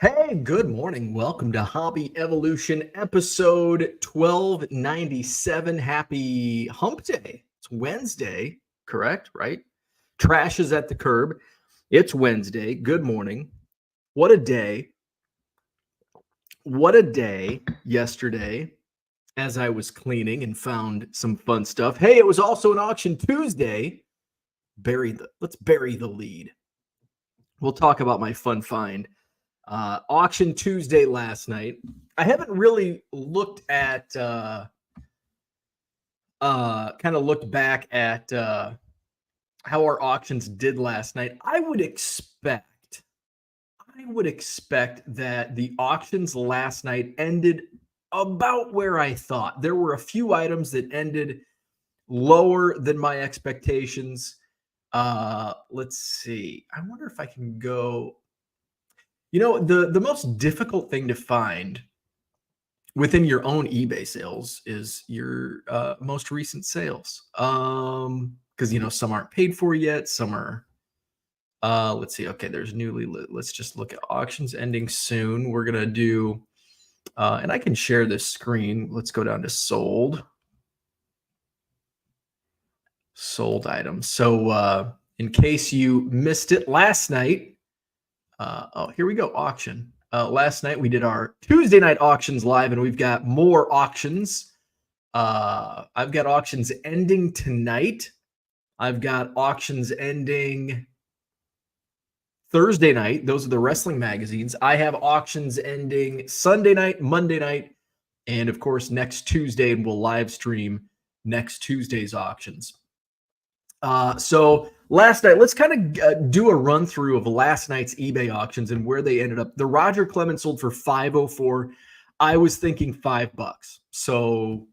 Hey, good morning. Welcome to Hobby Evolution episode 1297. Happy hump day. It's Wednesday, correct? Right? Trash is at the curb. It's Wednesday. Good morning. What a day. What a day yesterday as I was cleaning and found some fun stuff. Hey, it was also an auction Tuesday. Let's bury the lead. We'll talk about my fun find. Auction Tuesday last night. I haven't really looked at kind of looked back at how our auctions did last night. I would expect that the auctions last night ended about where I thought. There were a few items that ended lower than my expectations. Let's see. I wonder if I can go. The most difficult thing to find within your own eBay sales is your most recent sales. Because some aren't paid for yet, some are. Let's see. Okay, there's let's just look at auctions ending soon. We're gonna do, and I can share this screen. Let's go down to sold items. So in case you missed it last night. Here we go. Auction. Last night we did our Tuesday night auctions live, and we've got more auctions. I've got auctions ending tonight. I've got auctions ending Thursday night. Those are the wrestling magazines. I have auctions ending Sunday night, Monday night, and of course next Tuesday, and we'll live stream next Tuesday's auctions. So last night, let's kind of do a run through of last night's eBay auctions and where they ended up. The Roger Clemens sold for $504. I was thinking $5, so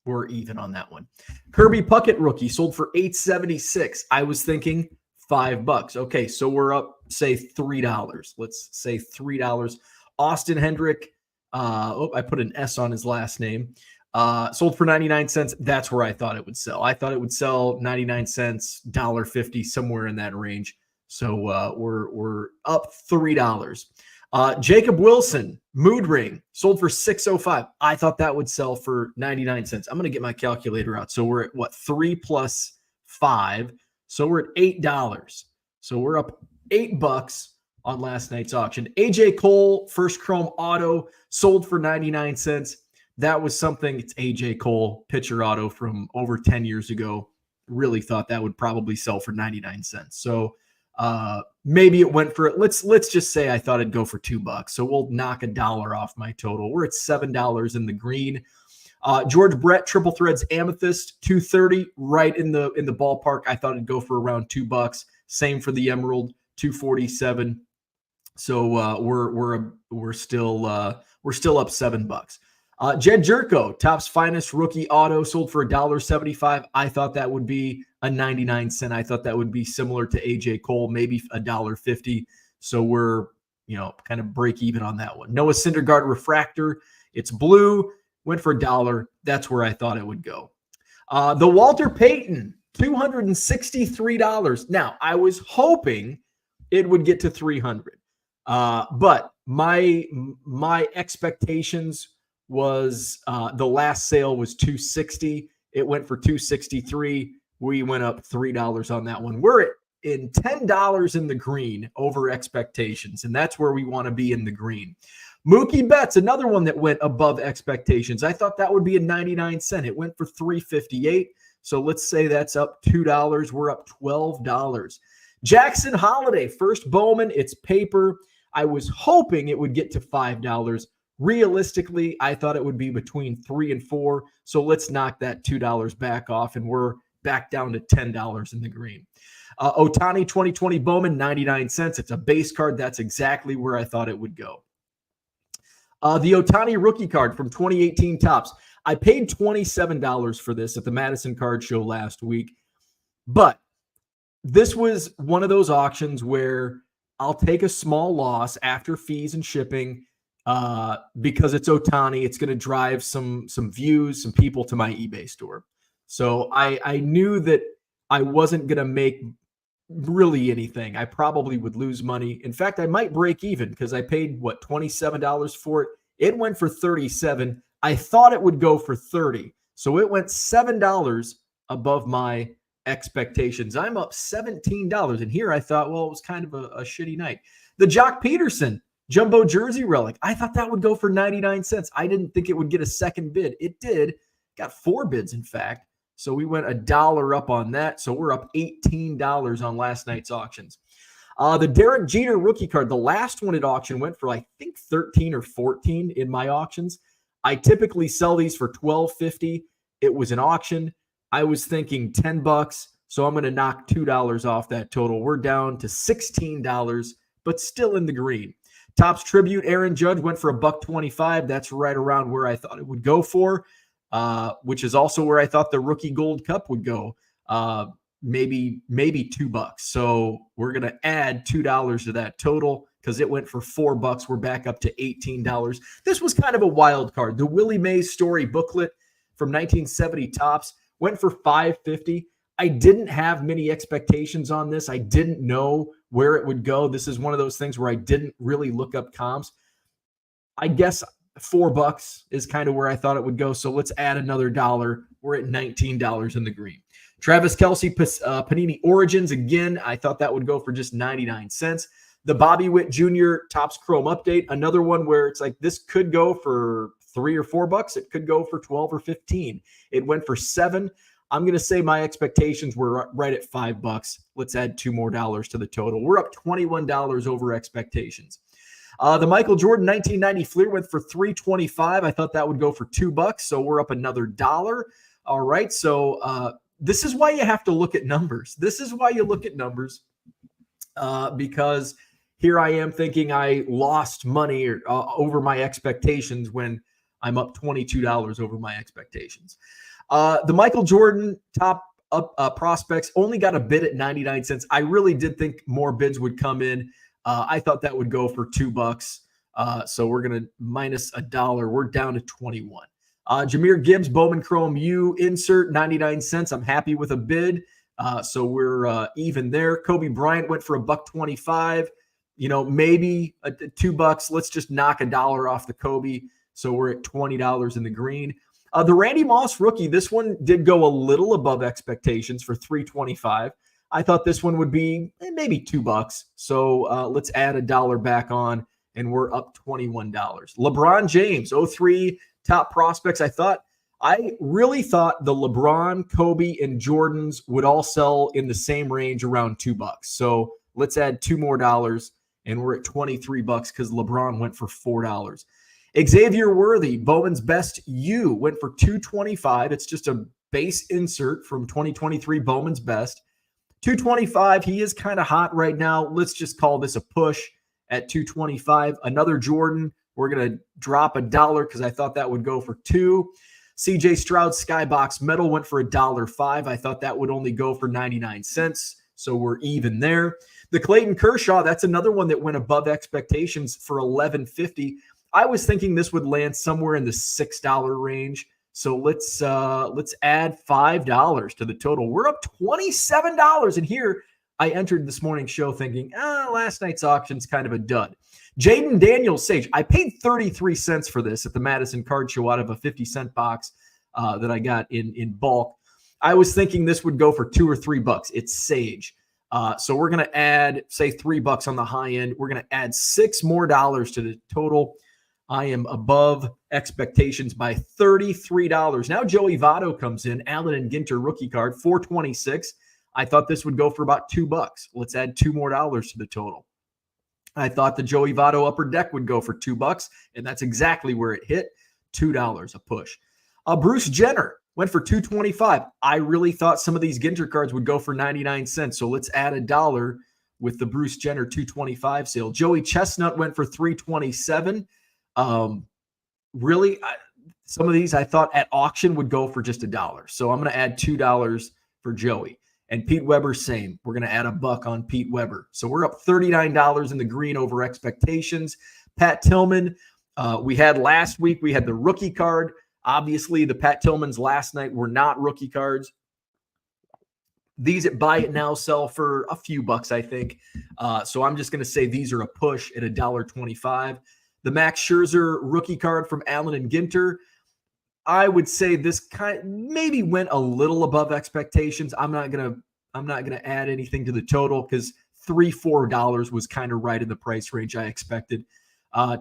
we're even on that one. Kirby Puckett rookie sold for $876. I was thinking $5. Okay, so we're up, say $3. Let's say $3. Austin Hendrick. I put an S on his last name. Sold for 99 cents. That's where I thought it would sell. I thought it would sell 99 cents, $1.50, somewhere in that range. So we're up $3. Jacob Wilson, Mood Ring, sold for $605. I thought that would sell for 99 cents. I'm going to get my calculator out. So we're at what? 3 plus 5. So we're at $8. So we're up $8 on last night's auction. AJ Cole, First Chrome Auto, sold for 99 cents. That was something. It's AJ Cole, pitcher auto from over 10 years ago. Really thought that would probably sell for 99 cents. So maybe it went for it. Let's just say I thought it'd go for $2. So we'll knock $1 off my total. We're at $7 in the green. George Brett Triple Threads Amethyst $230, right in the ballpark. I thought it'd go for around $2. Same for the Emerald $247. So we're still up $7. Jed Jerko, Topps Finest Rookie Auto, sold for $1.75. I thought that would be a 99 cent. I thought that would be similar to AJ Cole, maybe $1.50. So we're, kind of break even on that one. Noah Syndergaard Refractor, it's blue, went for $1. That's where I thought it would go. The Walter Payton, $263. Now, I was hoping it would get to $300. But my expectations was the last sale was $260. It went for $263. We went up $3 on that one. We're in $10 in the green over expectations, and that's where we want to be in the green. Mookie Betts, another one that went above expectations. I thought that would be a 99 cent. It went for $358. So let's say that's up $2. We're up $12. Jackson Holiday, first Bowman. It's paper. I was hoping it would get to $5. Realistically, I thought it would be between $3 and $4. So let's knock that $2 back off, and we're back down to $10 in the green. Ohtani 2020 Bowman, 99 cents. It's a base card. That's exactly where I thought it would go. The Ohtani rookie card from 2018 Topps. I paid $27 for this at the Madison Card Show last week. But this was one of those auctions where I'll take a small loss after fees and shipping because it's Ohtani. It's going to drive some views, some people to my eBay store. So I knew that I wasn't going to make really anything. I probably would lose money. In fact, I might break even because I paid $27 for it. It went for 37. I thought it would go for 30. So it went $7 above my expectations. I'm up $17. And here I thought, well, it was kind of a shitty night. The Jock Peterson Jumbo Jersey Relic. I thought that would go for 99 cents. I didn't think it would get a second bid. It did. Got 4 bids, in fact. So we went $1 up on that. So we're up $18 on last night's auctions. The Derek Jeter rookie card, the last one at auction went for I think 13 or 14 in my auctions. I typically sell these for $12.50. It was an auction. I was thinking $10, so I'm going to knock $2 off that total. We're down to $16, but still in the green. Topps Tribute Aaron Judge went for $1.25. That's right around where I thought it would go for, which is also where I thought the Rookie Gold Cup would go. Maybe $2. So we're going to add $2 to that total because it went for $4. We're back up to $18. This was kind of a wild card. The Willie Mays story booklet from 1970 Topps went for $5.50. I didn't have many expectations on this. I didn't know where it would go. This is one of those things where I didn't really look up comps. I guess $4 is kind of where I thought it would go. So let's add another $1. We're at $19 in the green. Travis Kelce Panini Origins. Again, I thought that would go for just 99 cents. The Bobby Witt Jr. Topps Chrome update. Another one where it's like this could go for $3 or $4. It could go for 12 or 15. It went for $7. I'm going to say my expectations were right at $5. Let's add $2 more to the total. We're up $21 over expectations. The Michael Jordan 1990 Fleer went for $3.25. I thought that would go for $2, so we're up another $1. All right, so this is why you have to look at numbers. This is why you look at numbers because here I am thinking I lost money over my expectations when I'm up $22 over my expectations. The Michael Jordan top prospects only got a bid at 99 cents. I really did think more bids would come in. I thought that would go for $2. So we're going to minus $1. We're down to 21. Jahmyr Gibbs, Bowman Chrome U insert, 99 cents. I'm happy with a bid. So we're even there. Kobe Bryant went for $1.25. Maybe $2. Let's just knock $1 off the Kobe. So we're at $20 in the green. The Randy Moss rookie, this one did go a little above expectations for $3.25. I thought this one would be maybe $2. So let's add $1 back on, and we're up $21. LeBron James, 03 top prospects. I really thought the LeBron, Kobe, and Jordans would all sell in the same range around $2. So let's add $2 more, and we're at $23 because LeBron went for $4. Xavier Worthy, Bowman's Best U, went for $2.25. It's just a base insert from 2023 Bowman's Best. $2.25. He is kind of hot right now. Let's just call this a push at $2.25. Another Jordan. We're going to drop $1 because I thought that would go for $2. CJ Stroud Skybox Metal went for $1.05. I thought that would only go for 99 cents. So we're even there. The Clayton Kershaw, that's another one that went above expectations for $11.50. I was thinking this would land somewhere in the $6 range. So let's add $5 to the total. We're up $27. And here I entered this morning's show thinking, last night's auction's kind of a dud. Jaden Daniels Sage. I paid 33 cents for this at the Madison Card Show out of a 50-cent box that I got in bulk. I was thinking this would go for $2 or $3. It's Sage. So we're going to add, say, $3 on the high end. We're going to add $6 more to the total. I am above expectations by $33. Now Joey Votto comes in, Allen and Ginter rookie card, $4.26. I thought this would go for about $2. Let's add $2 more to the total. I thought the Joey Votto upper deck would go for $2, and that's exactly where it hit, $2 a push. Bruce Jenner went for $2.25. I really thought some of these Ginter cards would go for 99 cents, so let's add $1 with the Bruce Jenner $2.25 sale. Joey Chestnut went for $3.27. Really, some of these I thought at auction would go for just $1. So I'm going to add $2 for Joey. And Pete Weber, same. We're going to add $1 on Pete Weber. So we're up $39 in the green over expectations. Pat Tillman, we had last week, we had the rookie card. Obviously, the Pat Tillmans last night were not rookie cards. These at Buy It Now sell for a few bucks, I think. So I'm just going to say these are a push at $1.25. The Max Scherzer rookie card from Allen and Ginter, I would say this kind maybe went a little above expectations. I'm not gonna add anything to the total because $3-4 was kind of right in the price range I expected.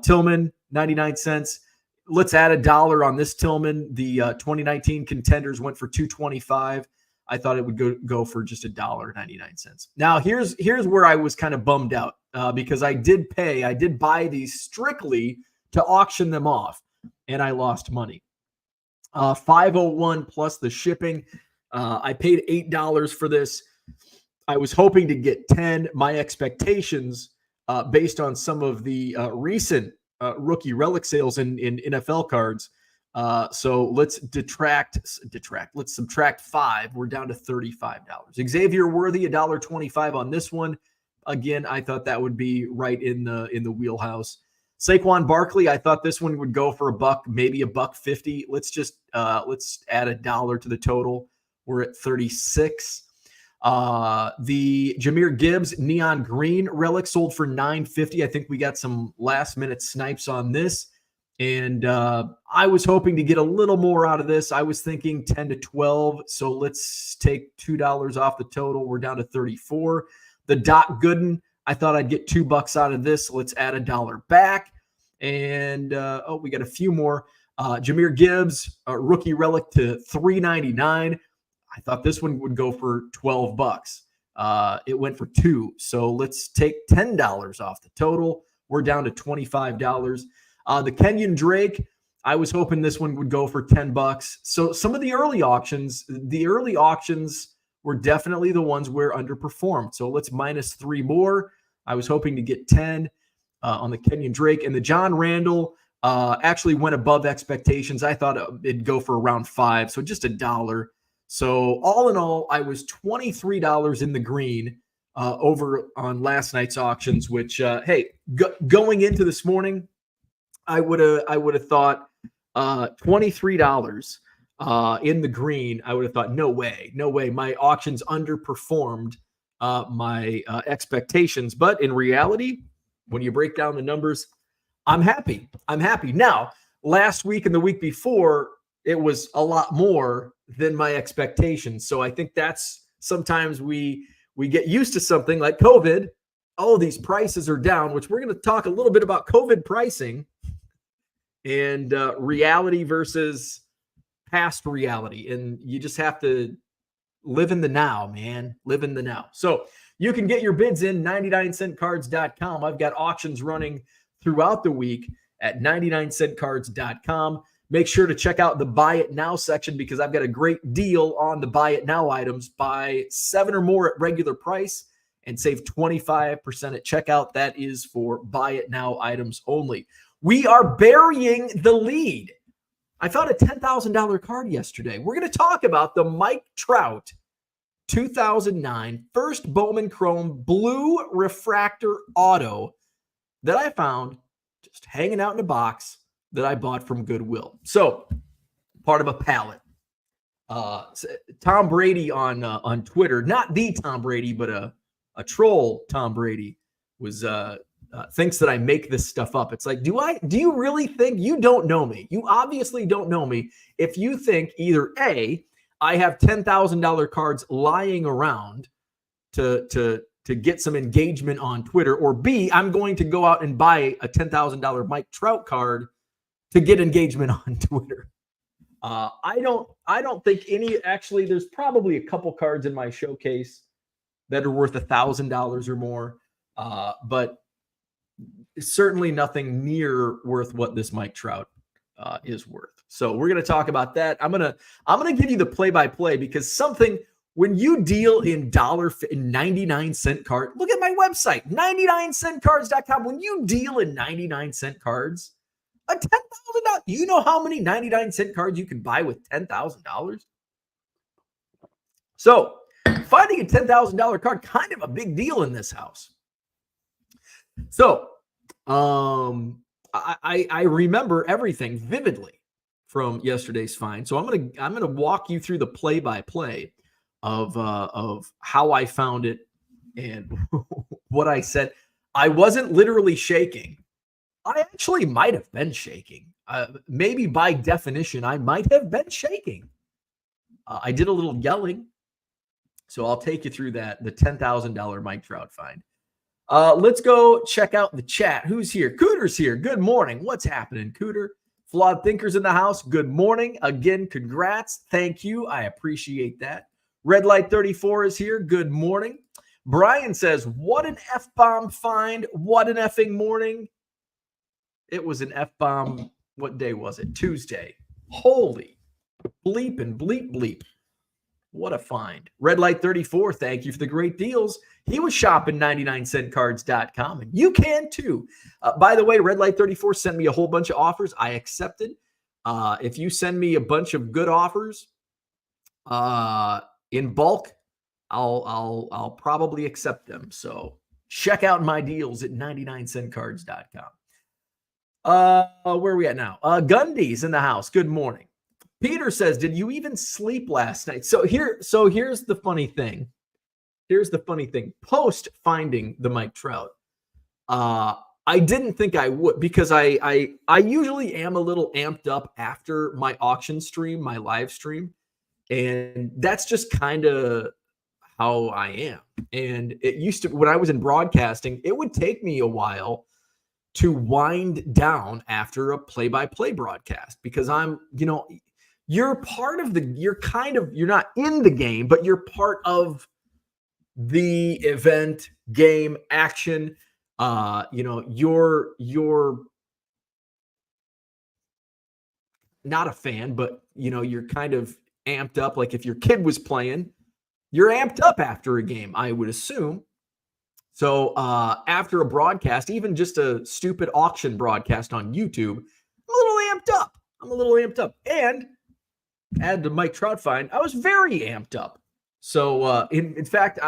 Tillman, 99 cents. Let's add $1 on this Tillman. The 2019 contenders went for $2.25. I thought it would go for just $1.99. Now here's where I was kind of bummed out because I did buy these strictly to auction them off, and I lost money. 501 plus the shipping. I paid $8 for this. I was hoping to get 10. My expectations, based on some of the recent rookie relic sales in NFL cards. So let's Let's subtract 5. We're down to $35. Xavier Worthy, $1.25 on this one. Again, I thought that would be right in the wheelhouse. Saquon Barkley, I thought this one would go for $1, maybe $1.50. Let's add $1 to the total. We're at 36. The Jahmyr Gibbs neon green relic sold for $9.50. I think we got some last minute snipes on this. And I was hoping to get a little more out of this. I was thinking 10 to 12. So let's take $2 off the total. We're down to 34. The Doc Gooden, I thought I'd get $2 out of this. Let's add $1 back. And we got a few more. Jahmyr Gibbs, rookie relic to $3.99. I thought this one would go for $12. It went for $2. So let's take $10 off the total. We're down to $25. The Kenyon Drake, I was hoping this one would go for $10. So some of the early auctions were definitely the ones where underperformed. So let's minus 3 more. I was hoping to get 10 on the Kenyon Drake. And the John Randall actually went above expectations. I thought it'd go for around 5, so just $1. So all in all, I was $23 in the green over on last night's auctions, which, going into this morning, I would have thought $23 in the green. I would have thought, no way. My auctions underperformed my expectations. But in reality, when you break down the numbers, I'm happy. Now, last week and the week before, it was a lot more than my expectations. So I think that's sometimes we get used to something like COVID. Oh, these prices are down, which we're going to talk a little bit about COVID pricing and reality versus past reality. And you just have to live in the now, man. Live in the now. So you can get your bids in 99centcards.com. I've got auctions running throughout the week at 99centcards.com. Make sure to check out the Buy It Now section because I've got a great deal on the Buy It Now items. Buy 7 or more at regular price and save 25% at checkout. That is for Buy It Now items only. We are burying the lead. I found a $10,000 card yesterday. We're going to talk about the Mike Trout 2009 first Bowman Chrome blue refractor auto that I found just hanging out in a box that I bought from Goodwill. So part of a pallet. Tom Brady on Twitter, not the Tom Brady, but a troll Tom Brady was thinks that I make this stuff up. It's like, do you really think you don't know me? You obviously don't know me if you think either A, I have $10,000 cards lying around to get some engagement on Twitter, or B, I'm going to go out and buy a $10,000 Mike Trout card to get engagement on Twitter. I don't think any. Actually, there's probably a couple cards in my showcase that are worth $1,000 or more, but certainly nothing near worth what this Mike Trout is worth. So we're going to talk about that. I'm gonna give you the play-by-play because something when you deal in 99-cent card. Look at my website, 99centcards.com. When you deal in 99-cent cards, a $10,000. You know how many 99-cent cards you can buy with $10,000? So finding a $10,000 card, kind of a big deal in this house. So I remember everything vividly from yesterday's find. So I'm gonna walk you through the play-by-play of how I found it and what I said. I wasn't literally shaking. I actually might have been shaking. Maybe by definition, I might have been shaking. I did a little yelling. So I'll take you through that, the $10,000 Mike Trout find. Let's go check out the chat. Who's here? Cooter's here. Good morning. What's happening, Cooter? Flawed Thinkers in the house. Good morning. Again, congrats. Thank you. I appreciate that. Red Light 34 is here. Good morning. Brian says, what an F-bomb find. What an effing morning. It was an F-bomb. What day was it? Tuesday. Holy bleep and bleep bleep. What a find. Red Light 34, thank you for the great deals. He was shopping 99centcards.com, and you can too. By the way, Red Light 34 sent me a whole bunch of offers. I accepted. If you send me a bunch of good offers in bulk, I'll probably accept them. So check out my deals at 99centcards.com. Where are we at now? Gundy's in the house. Good morning. Peter says, did you even sleep last night? So here's the funny thing. Post finding the Mike Trout, I didn't think I would, because I usually am a little amped up after my auction stream, my live stream. And that's just kind of how I am. And it used to, when I was in broadcasting, it would take me a while to wind down after a play-by-play broadcast, because you're part of you're not in the game, but you're part of the event, game, action. You're not a fan, but you're kind of amped up. Like if your kid was playing, you're amped up after a game, I would assume. So after a broadcast, even just a stupid auction broadcast on YouTube, I'm a little amped up. And add the Mike Trout find, I was very amped up. So in fact,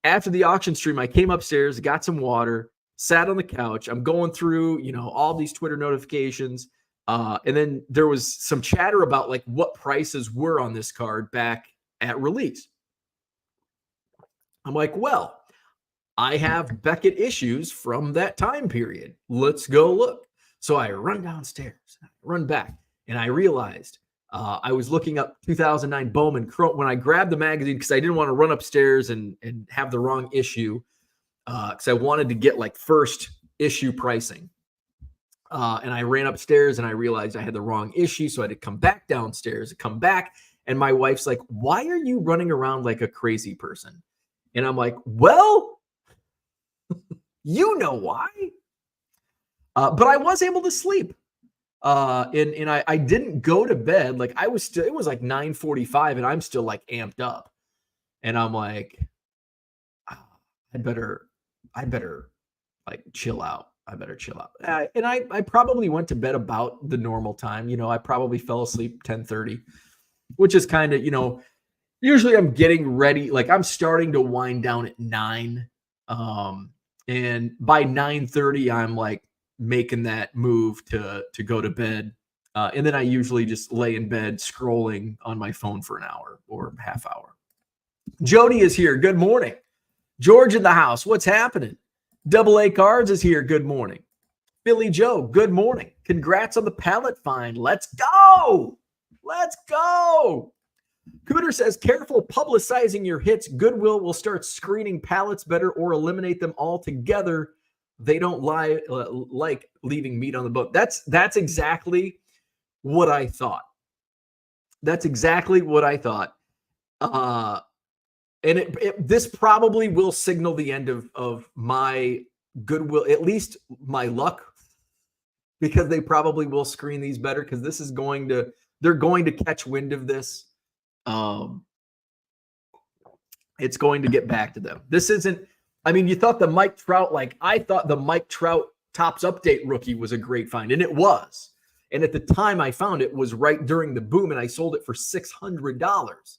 after the auction stream, I came upstairs, got some water, sat on the couch. I'm going through, all these Twitter notifications. And then there was some chatter about like what prices were on this card back at release. I'm like, well, I have Beckett issues from that time period. Let's go look. So I run downstairs, run back, and I realized I was looking up 2009 Bowman Chrome when I grabbed the magazine, because I didn't want to run upstairs and have the wrong issue, because I wanted to get like first issue pricing. And I ran upstairs and I realized I had the wrong issue. So I had to come back downstairs, come back. And my wife's like, why are you running around like a crazy person? And I'm like, well, you know why. But I was able to sleep. And I didn't go to bed. Like it was like 9:45 and I'm still like amped up. And I'm like, I better like chill out. And I probably went to bed about the normal time. I probably fell asleep 10:30, which is kind of, usually I'm getting ready. Like I'm starting to wind down at 9. And by 9:30, I'm like making that move to go to bed. And then I usually just lay in bed scrolling on my phone for an hour or half hour. Jody is here. Good morning. George in the house. What's happening? Double A Cards is here. Good morning. Billy Joe. Good morning. Congrats on the pallet find. Let's go. Cooter says, careful publicizing your hits. Goodwill will start screening pallets better or eliminate them altogether. They don't like leaving meat on the bone. That's exactly what I thought. And this probably will signal the end of my Goodwill, at least my luck, because they probably will screen these better, because they're going to catch wind of this. It's going to get back to them. This isn't, you thought the Mike Trout, I thought the Mike Trout Topps Update rookie was a great find, and it was. And at the time I found it was right during the boom, and I sold it for $600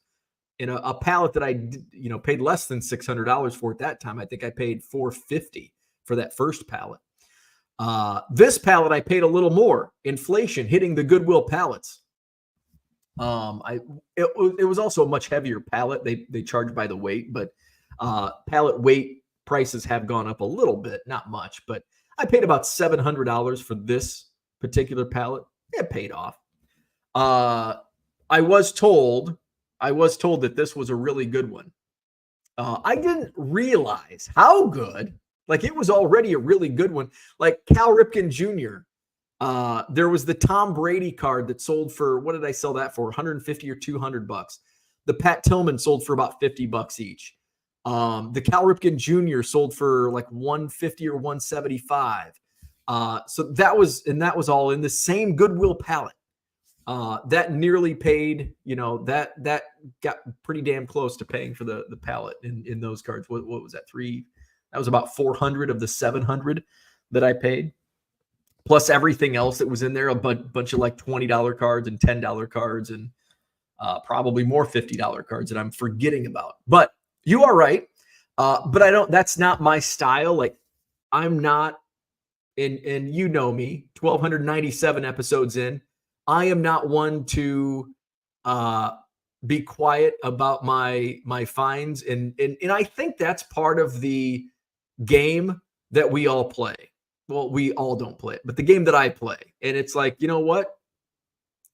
in a pallet that I paid less than $600 for at that time. I think I paid $450 for that first pallet. This pallet I paid a little more. Inflation hitting the Goodwill pallets. It was also a much heavier pallet. They charge by the weight, but pallet weight prices have gone up a little bit, not much, but I paid about $700 for this particular pallet. It paid off. I was told that this was a really good one. I didn't realize how good. Like, it was already a really good one. Like Cal Ripken Jr. There was the Tom Brady card that sold for, what did I sell that for? 150 or $200. The Pat Tillman sold for about $50 each. The Cal Ripken Jr. sold for like 150 or 175. So that was all in the same Goodwill pallet. That nearly paid, that got pretty damn close to paying for the pallet in those cards. What was that? That was about 400 of the 700 that I paid, plus everything else that was in there, a bunch of like $20 cards and $10 cards and probably more $50 cards that I'm forgetting about. But you are right. But that's not my style. Like, I'm not, and you know me, 1,297 episodes in, I am not one to be quiet about my finds. And I think that's part of the game that we all play. Well, we all don't play it, but the game that I play. And it's like, you know what?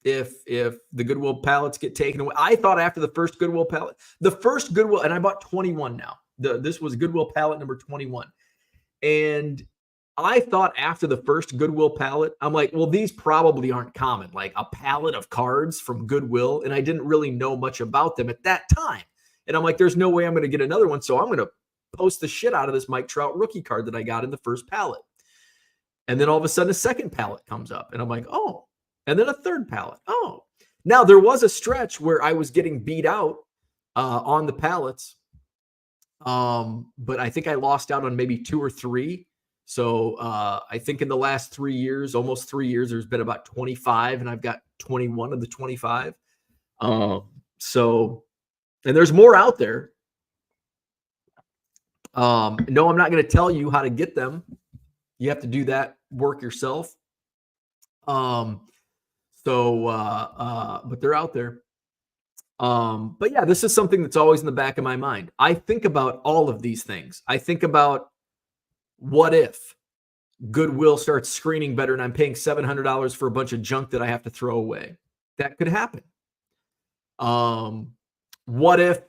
If the Goodwill pallets get taken away, I thought after the first Goodwill pallet, and I bought 21 now. This was Goodwill pallet number 21. And I thought after the first Goodwill pallet, I'm like, well, these probably aren't common, like a pallet of cards from Goodwill. And I didn't really know much about them at that time. And I'm like, there's no way I'm going to get another one. So I'm going to post the shit out of this Mike Trout rookie card that I got in the first pallet. And then all of a sudden a second pallet comes up and I'm like, oh, and then a third pallet. Oh, now there was a stretch where I was getting beat out on the pallets. But I think I lost out on maybe 2 or 3. So I think in the last 3 years, almost 3 years, there's been about 25 and I've got 21 of the 25. So, and there's more out there. No, I'm not going to tell you how to get them. You have to do that work yourself. But they're out there. But yeah, this is something that's always in the back of my mind. I think about all of these things. I think about, what if Goodwill starts screening better and I'm paying $700 for a bunch of junk that I have to throw away? That could happen. What if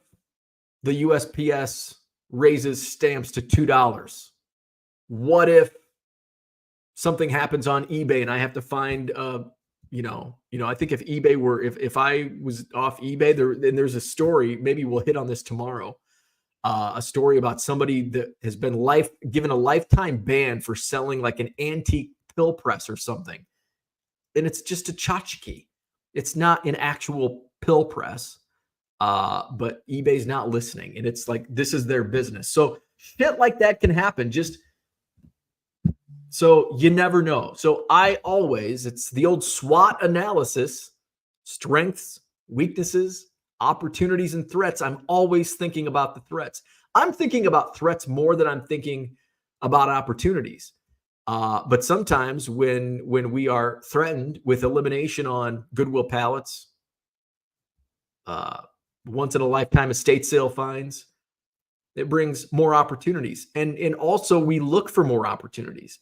the USPS raises stamps to $2? What if something happens on eBay and I have to find, I think if I was off eBay, there's a story, maybe we'll hit on this tomorrow, a story about somebody that has been given a lifetime ban for selling like an antique pill press or something. And it's just a tchotchke. It's not an actual pill press, but eBay's not listening. And it's like, this is their business. So shit like that can happen. So you never know. So it's the old SWOT analysis: strengths, weaknesses, opportunities, and threats. I'm always thinking about the threats. I'm thinking about threats more than I'm thinking about opportunities. But sometimes when we are threatened with elimination on Goodwill pallets, once in a lifetime estate sale fines, it brings more opportunities. And also we look for more opportunities.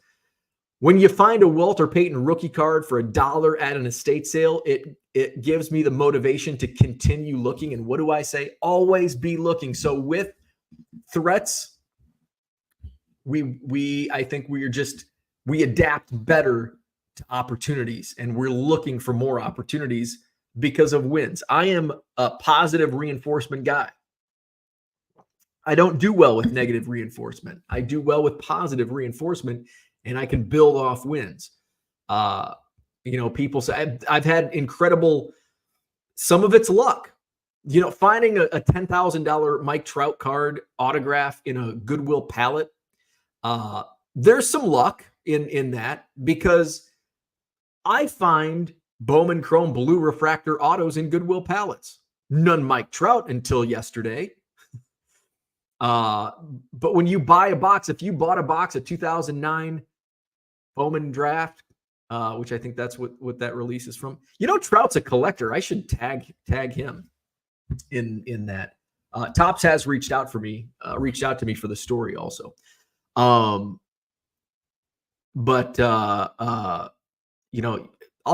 When you find a Walter Payton rookie card for $1 at an estate sale, it gives me the motivation to continue looking. And what do I say? Always be looking. So with threats, I think we adapt better to opportunities, and we're looking for more opportunities because of wins. I am a positive reinforcement guy. I don't do well with negative reinforcement. I do well with positive reinforcement, and I can build off wins. People say I've had incredible, some of it's luck. Finding a $10,000 Mike Trout card autograph in a Goodwill pallet, there's some luck in that, because I find Bowman Chrome blue refractor autos in Goodwill pallets. None Mike Trout until yesterday. But when you buy a box, if you bought a box of 2009 Bowman draft which I think that's what that release is from. Trout's a collector. I should tag him in that. Topps has reached out to me for the story also. But I'll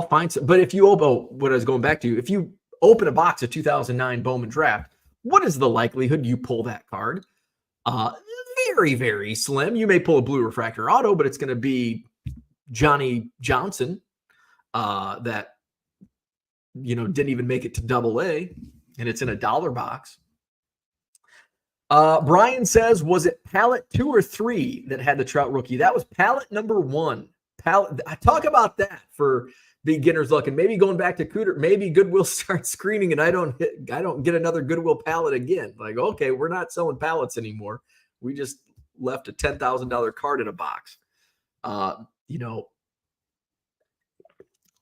find some. But if you what I was going back to, if you open a box of 2009 Bowman Draft, what is the likelihood you pull that card? Very, very slim. You may pull a blue refractor auto, but it's going to be Johnny Johnson that didn't even make it to AA, and it's in a $1 box. Brian says, was it pallet 2 or 3 that had the Trout rookie? That was pallet number 1. I talk about that for beginner's luck, and maybe going back to Cooter, maybe Goodwill starts screening, and I don't get another Goodwill pallet again. Like, okay, we're not selling pallets anymore. We just left a $10,000 card in a box.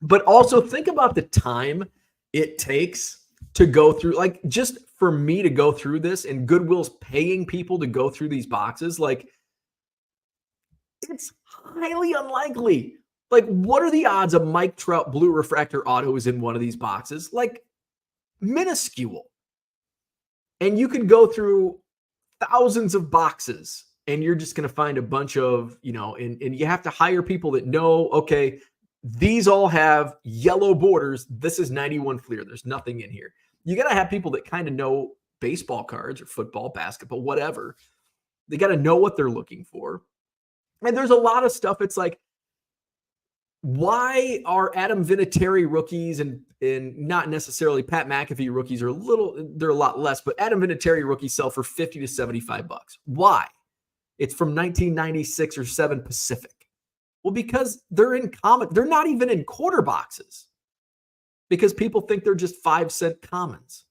But also think about the time it takes to go through, like, just for me to go through this, and Goodwill's paying people to go through these boxes. Like, it's highly unlikely. Like, what are the odds a Mike Trout blue refractor auto is in one of these boxes? Like, minuscule. And you can go through thousands of boxes, and you're just going to find a bunch of, and you have to hire people that know, okay, these all have yellow borders. This is 91 Fleer. There's nothing in here. You got to have people that kind of know baseball cards or football, basketball, whatever. They got to know what they're looking for. And there's a lot of stuff. It's like, why are Adam Vinatieri rookies and not necessarily Pat McAfee rookies they're a lot less, but Adam Vinatieri rookies sell for $50 to $75. Why? It's from 1996 or 7 Pacific. Well, because they're not even in quarter boxes, because people think they're just 5-cent commons,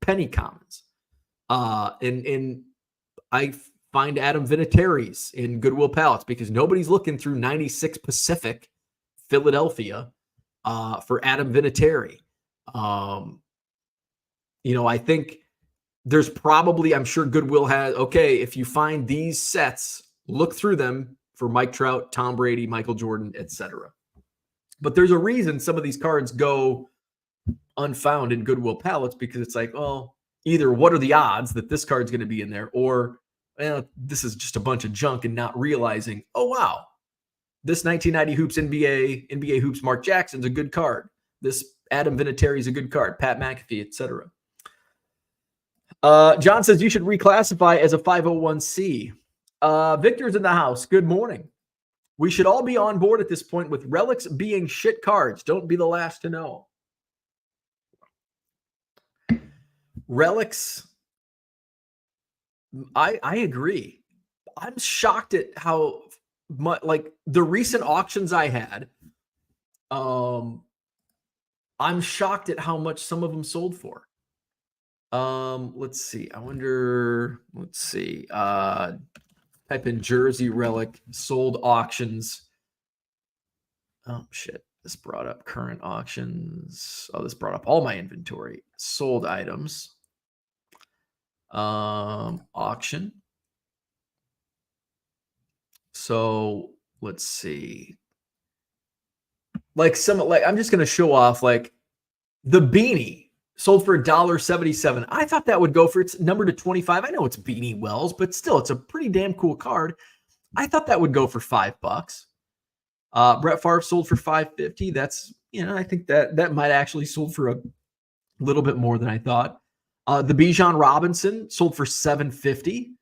penny commons. And I find Adam Vinatieri's in Goodwill pallets because nobody's looking through 96 Pacific Philadelphia for Adam Vinatieri. I think there's probably, I'm sure Goodwill has, okay, if you find these sets, look through them for Mike Trout, Tom Brady, Michael Jordan, etc. But there's a reason some of these cards go unfound in Goodwill pallets, because it's like, well, either what are the odds that this card's going to be in there, or this is just a bunch of junk, and not realizing, oh, wow, this 1990 Hoops NBA Hoops Mark Jackson's a good card. This Adam Vinatieri's a good card. Pat McAfee, etc. John says you should reclassify as a 501c. Victor's in the house. Good morning. We should all be on board at this point with relics being shit cards. Don't be the last to know. Relics, I agree. I'm shocked at how much, like, the recent auctions I had, I'm shocked at how much some of them sold for. Let's see. Type in Jersey relic sold auctions. Oh shit. This brought up current auctions. Oh, this brought up all my inventory. Sold items. Auction. So let's see. I'm just gonna show off, like, the beanie sold for $1.77. I thought that would go for, its number to 25. I know it's Beanie Wells, but still, it's a pretty damn cool card. I thought that would go for $5. Brett Favre sold for $5.50. That's, I think that might actually sold for a little bit more than I thought. The Bijan Robinson sold for $7.50.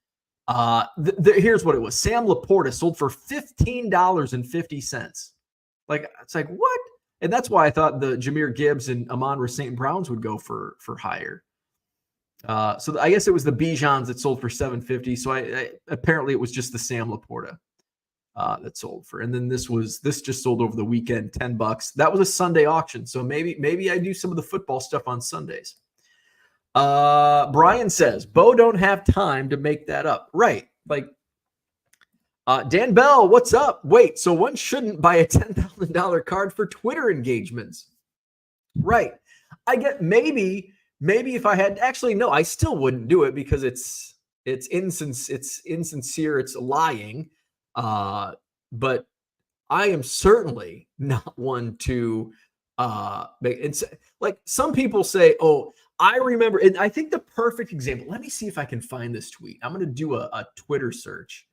Here's what it was. Sam Laporta sold for $15.50. Like, it's like, what? And that's why I thought the Jahmyr Gibbs and Amon-Ra St. Browns would go for higher. So I guess it was the Bijans that sold for $7.50. So apparently it was just the Sam Laporta that sold for. And then this just sold over the weekend, $10. That was a Sunday auction. So maybe I do some of the football stuff on Sundays. Brian says, Bo don't have time to make that up. Right. Like, Dan Bell, what's up? Wait, so one shouldn't buy a $10,000 card for Twitter engagements. Right. I get maybe if I had, actually, no, I still wouldn't do it because it's insincere, it's lying. But I am certainly not one to it's like some people say, oh, I remember, and I think the perfect example, let me see if I can find this tweet. I'm going to do a Twitter search.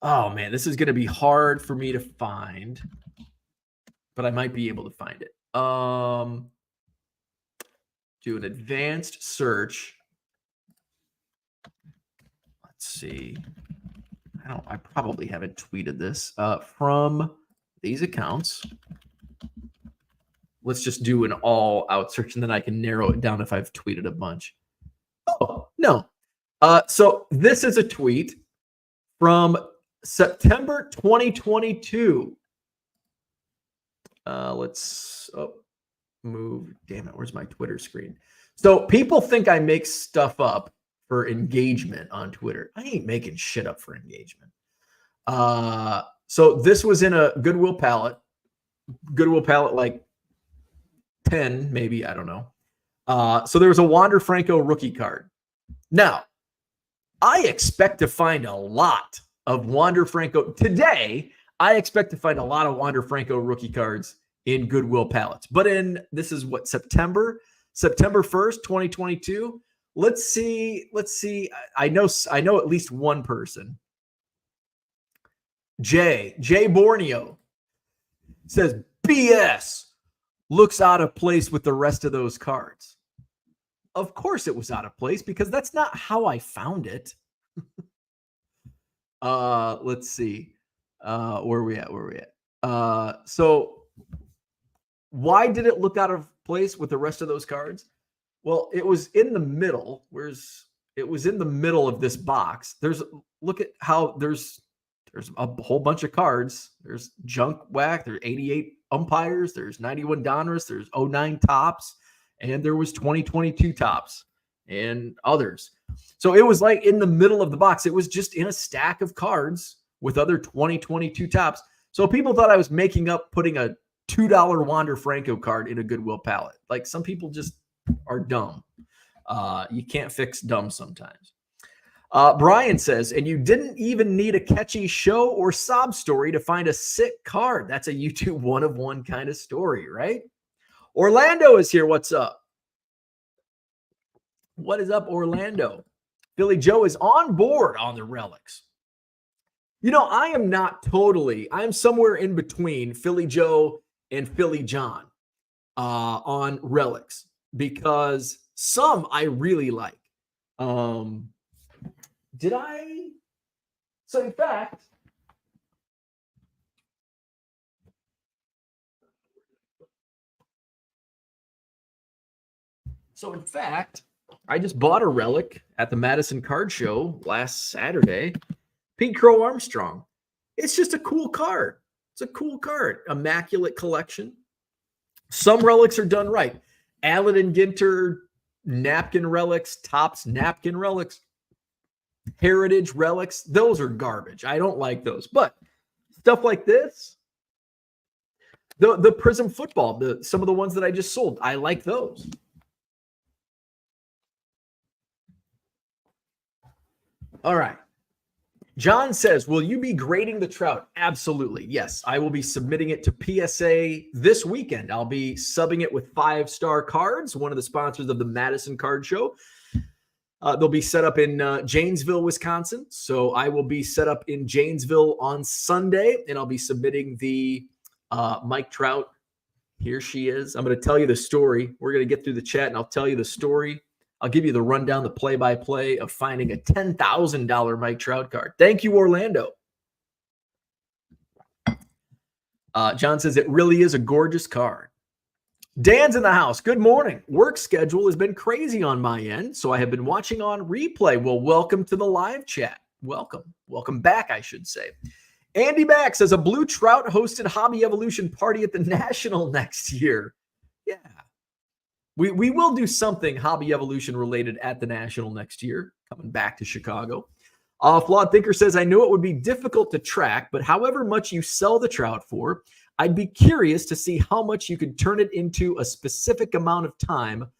Oh man, this is going to be hard for me to find, but I might be able to find it. Do an advanced search. Let's see. I probably haven't tweeted this from these accounts. Let's just do an all out search and then I can narrow it down if I've tweeted a bunch. Oh, no. So this is a tweet from September 2022. Let's move. Damn it. Where's my Twitter screen? So people think I make stuff up for engagement on Twitter. I ain't making shit up for engagement. So this was in a Goodwill pallet. Goodwill pallet like 10, maybe, I don't know. So there was a Wander Franco rookie card. Now, I expect to find a lot of Wander Franco. Today, I expect to find a lot of Wander Franco rookie cards in Goodwill pallets. But this is what, September 1st, 2022. Let's see. I know at least one person. Jay Borneo says, BS. Looks out of place with the rest of those cards. Of course it was out of place because that's not how I found it. Let's see. Where are we at? So why did it look out of place with the rest of those cards? Well, it was in the middle. It was in the middle of this box. Look at how there's a whole bunch of cards. There's junk whack. There's 88 umpires. There's 91 Donruss. There's 09 tops. And there was 2022 tops and others. So it was like in the middle of the box. It was just in a stack of cards with other 2022 tops. So people thought I was making up putting a $2 Wander Franco card in a Goodwill pallet. Like some people just are dumb. You can't fix dumb sometimes. Brian says, and you didn't even need a catchy show or sob story to find a sick card. That's a YouTube one-of-one kind of story, right? Orlando is here. What's up? What is up, Orlando? Philly Joe is on board on the relics. You know, I am somewhere in between Philly Joe and Philly John on relics because some I really like. So in fact, I just bought a relic at the Madison Card Show last Saturday. Pete Crow Armstrong. It's just a cool card. It's a cool card. Immaculate collection. Some relics are done right. Allen and Ginter napkin relics, Topps napkin relics. Heritage relics, those are garbage. I don't like those. But stuff like this, the Prism football, some of the ones that I just sold, I like those. All right. John says, will you be grading the Trout? Absolutely. Yes, I will be submitting it to PSA this weekend. I'll be subbing it with 5-star cards, one of the sponsors of the Madison Card Show. They'll be set up in Janesville, Wisconsin. So I will be set up in Janesville on Sunday, and I'll be submitting the Mike Trout. Here she is. I'm going to tell you the story. We're going to get through the chat, and I'll tell you the story. I'll give you the rundown, the play-by-play of finding a $10,000 Mike Trout card. Thank you, Orlando. John says, it really is a gorgeous card. Dan's in the house. Good morning. Work schedule has been crazy on my end, so I have been watching on replay. Well, welcome to the live chat. Welcome. Welcome back, I should say. Andy Mack says, a Blue Trout hosted Hobby Evolution party at the National next year. Yeah. We will do something Hobby Evolution related at the National next year, coming back to Chicago. Flawed Thinker says, I knew it would be difficult to track, but however much you sell the Trout for, I'd be curious to see how much you could turn it into a specific amount of time,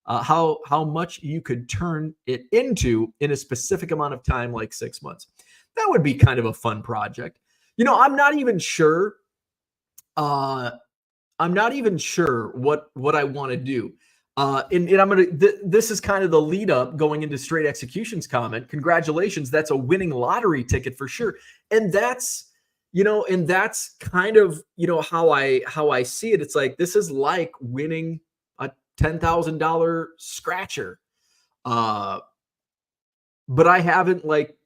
how much you could turn it into in a specific amount of time, like 6 months. That would be kind of a fun project. I'm not even sure. I'm not even sure what I want to do. And I'm gonna. This is kind of the lead up going into Straight Execution's comment. Congratulations, that's a winning lottery ticket for sure. And that's kind of how I see it. It's like this is like winning a $10,000 scratcher. But I haven't like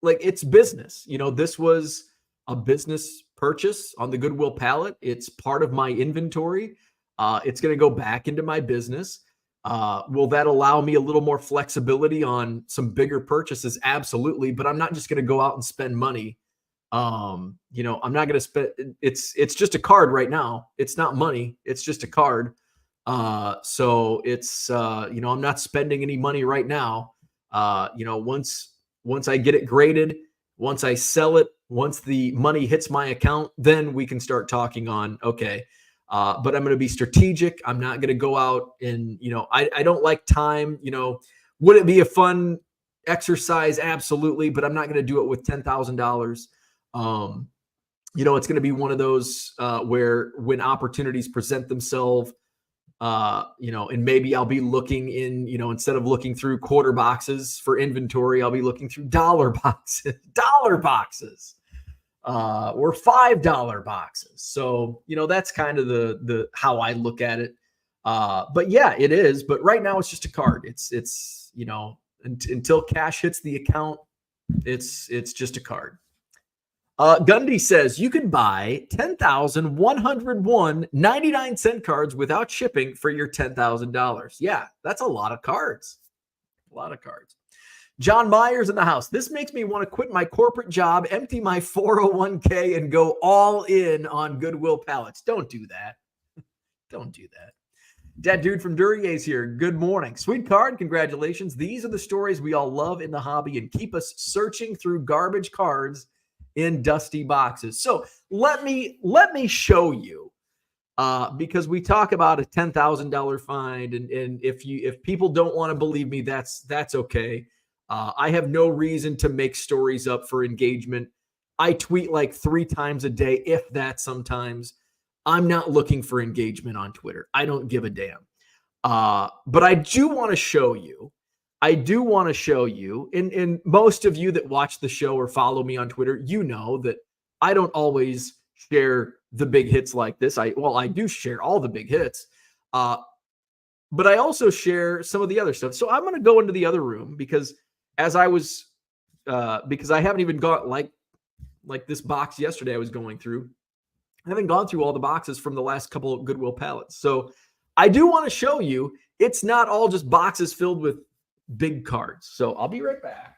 it's business. This was a business purchase on the Goodwill pallet. It's part of my inventory. It's going to go back into my business. Will that allow me a little more flexibility on some bigger purchases? Absolutely. But I'm not just going to go out and spend money. I'm not going to spend. It's just a card right now. It's not money. It's just a card. So it's I'm not spending any money right now. Once I get it graded, once I sell it, once the money hits my account, then we can start talking on, okay. But I'm going to be strategic. I'm not going to go out and, I don't like time, would it be a fun exercise? Absolutely. But I'm not going to do it with $10,000. It's going to be one of those where when opportunities present themselves, and maybe I'll be looking in, instead of looking through quarter boxes for inventory, I'll be looking through dollar boxes, or $5 boxes. So, that's kind of the how I look at it. But yeah, it is. But right now it's just a card. It's until cash hits the account, it's just a card. Gundy says you can buy 10,101 99-cent cards without shipping for your $10,000. Yeah, that's a lot of cards. A lot of cards. John Myers in the house. This makes me want to quit my corporate job, empty my 401k, and go all in on Goodwill pallets. Don't do that. Don't do that. Dad Dude from Durier's here. Good morning. Sweet card. Congratulations. These are the stories we all love in the hobby and keep us searching through garbage cards in dusty boxes. So let me show you, because we talk about a $10,000 find, and if people don't want to believe me, that's okay. I have no reason to make stories up for engagement. I tweet like 3 times a day, if that sometimes. I'm not looking for engagement on Twitter. I don't give a damn. But I do want to show you. And most of you that watch the show or follow me on Twitter, that I don't always share the big hits like this. I do share all the big hits, but I also share some of the other stuff. So I'm going to go into the other room because because I haven't even got like this box yesterday I was going through. I haven't gone through all the boxes from the last couple of Goodwill pallets. So I do want to show you it's not all just boxes filled with big cards. So I'll be right back.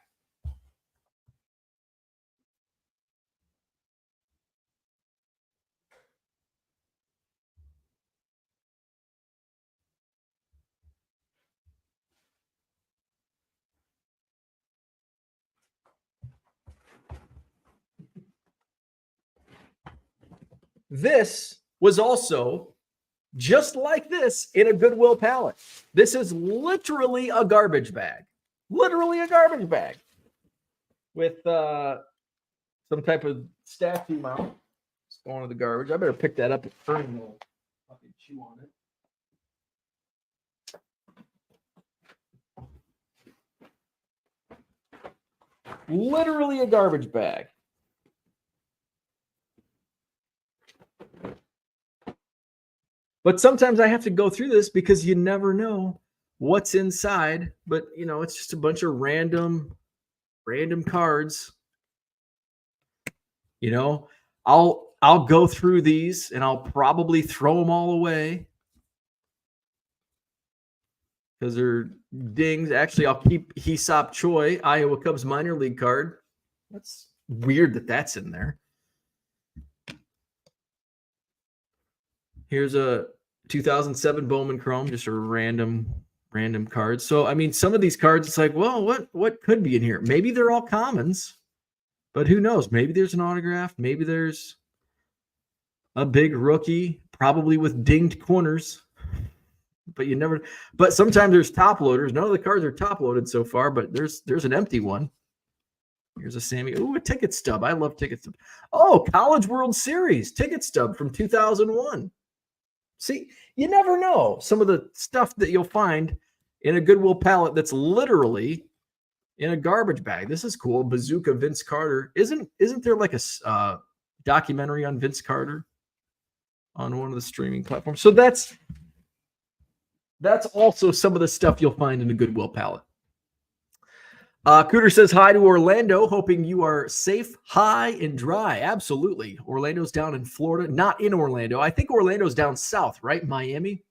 This was also just like this in a Goodwill pallet. This is literally a garbage bag. Literally a garbage bag with some type of statue mount. It's going to the garbage. I better pick that up and turn the fucking chew on it. Literally a garbage bag. But sometimes I have to go through this because you never know what's inside. But, it's just a bunch of random cards. I'll go through these and I'll probably throw them all away because they're dings. Actually, I'll keep Hesop Choi, Iowa Cubs minor league card. That's weird that's in there. Here's a 2007 Bowman Chrome, just a random card. So, I mean, some of these cards, it's like, well, what could be in here? Maybe they're all commons, but who knows? Maybe there's an autograph. Maybe there's a big rookie, probably with dinged corners. But you never. But sometimes there's top loaders. None of the cards are top loaded so far, but there's an empty one. Here's a Sammy. Ooh, a ticket stub. I love ticket stub. Oh, College World Series ticket stub from 2001. See, you never know some of the stuff that you'll find in a Goodwill pallet that's literally in a garbage bag. This is cool. Bazooka Vince Carter. Isn't there like a documentary on Vince Carter on one of the streaming platforms? So that's also some of the stuff you'll find in a Goodwill pallet. Cooter says hi to Orlando, hoping you are safe, high, and dry. Absolutely. Orlando's down in Florida, not in Orlando. I think Orlando's down south, right? Miami.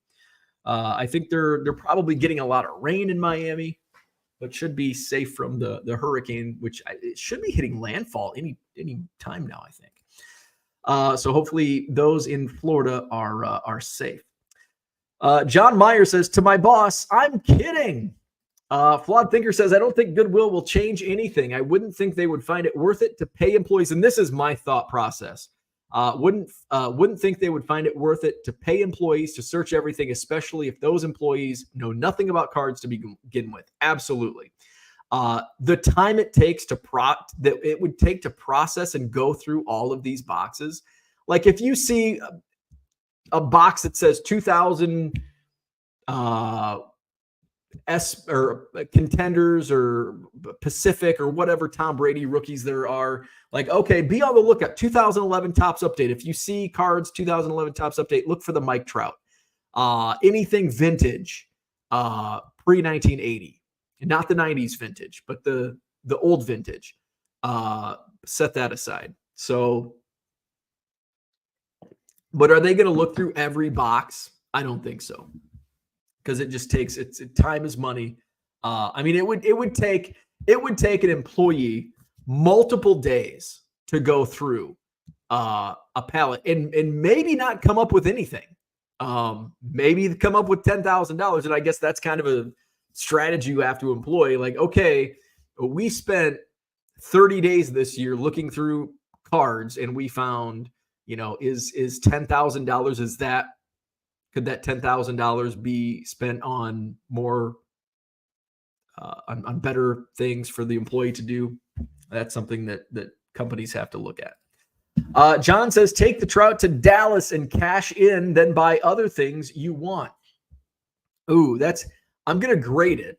I think they're probably getting a lot of rain in Miami, but should be safe from the hurricane, which it should be hitting landfall any time now, I think. So hopefully those in Florida are safe. John Meyer says, to my boss, I'm kidding. Flawed Thinker says, I don't think Goodwill will change anything. I wouldn't think they would find it worth it to pay employees. And this is my thought process. Wouldn't think they would find it worth it to pay employees to search everything, especially if those employees know nothing about cards to begin with. Absolutely. The time it takes that it would take to process and go through all of these boxes. Like if you see a box that says 2000 or contenders or Pacific or whatever Tom Brady rookies there are, like, okay, be on the lookout. 2011 Topps Update. If you see cards 2011 Topps Update, look for the Mike Trout. Anything vintage, pre-1980, not the 90s vintage, but the old vintage. Set that aside. So, but are they going to look through every box? I don't think so. Because it just takes time is money. I mean, it would take an employee multiple days to go through a pallet and maybe not come up with anything. Maybe come up with $10,000, and I guess that's kind of a strategy you have to employ. Like, okay, we spent 30 days this year looking through cards, and we found, is $10,000? Could that $10,000 be spent on more, on better things for the employee to do? That's something that companies have to look at. John says, take the Trout to Dallas and cash in, then buy other things you want. Ooh, I'm going to grade it.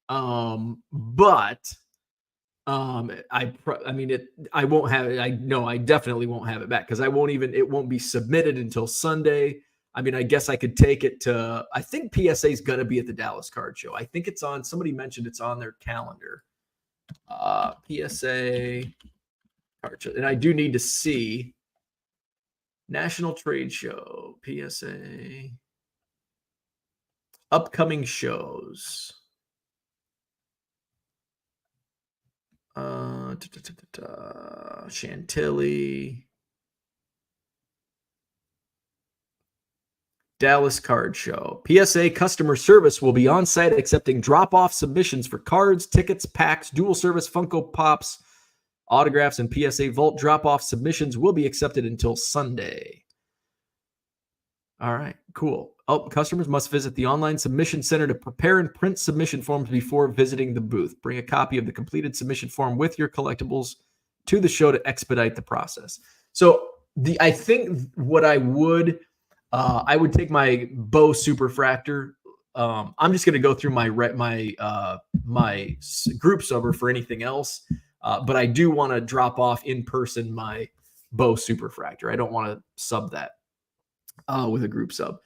But I won't have it. I definitely won't have it back because it won't be submitted until Sunday. I mean, I guess I could take it to, I think PSA is going to be at the Dallas Card Show. I think it's on, somebody mentioned it's on their calendar. PSA Card Show. And I do need to see National Trade Show, PSA, upcoming shows. Chantilly. Dallas Card Show. PSA customer service will be on site accepting drop-off submissions for cards, tickets, packs, dual service Funko Pops, autographs, and PSA Vault drop-off submissions will be accepted until Sunday. All right, cool. Oh, customers must visit the online submission center to prepare and print submission forms before visiting the booth. Bring a copy of the completed submission form with your collectibles to the show to expedite the process. So I think what I would take my Bow Superfractor. I'm just going to go through my group subber for anything else, but I do want to drop off in person my Bow Superfractor. I don't want to sub that with a group sub.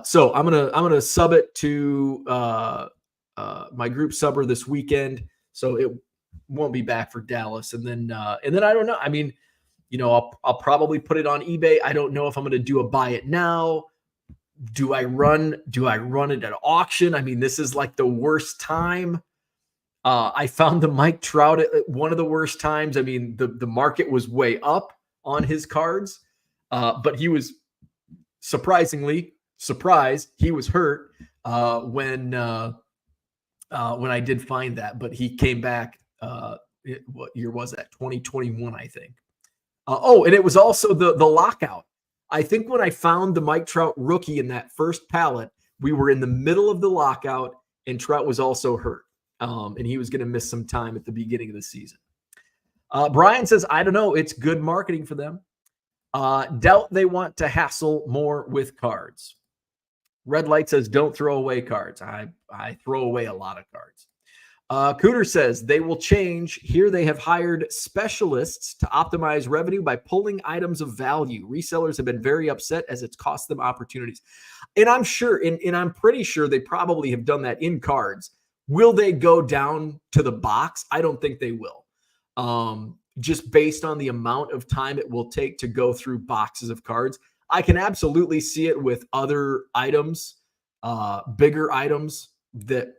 So I'm gonna sub it to my group subber this weekend, so it won't be back for Dallas, and then I don't know. I mean, I'll probably put it on eBay. I don't know if I'm going to do a buy it now. Do I run it at auction? I mean, this is like the worst time. I found the Mike Trout at one of the worst times. I mean, the market was way up on his cards, but he was surprisingly surprised. He was hurt when I did find that, but he came back. What year was that? 2021, I think. And it was also the lockout. I think when I found the Mike Trout rookie in that first pallet, we were in the middle of the lockout, and Trout was also hurt. And he was going to miss some time at the beginning of the season. Brian says, I don't know. It's good marketing for them. Doubt they want to hassle more with cards. Red Light says, don't throw away cards. I throw away a lot of cards. Cooter says, they will change. Here they have hired specialists to optimize revenue by pulling items of value. Resellers have been very upset as it's cost them opportunities. And I'm sure, and I'm pretty sure they probably have done that in cards. Will they go down to the box? I don't think they will. Just based on the amount of time it will take to go through boxes of cards. I can absolutely see it with other items, bigger items that,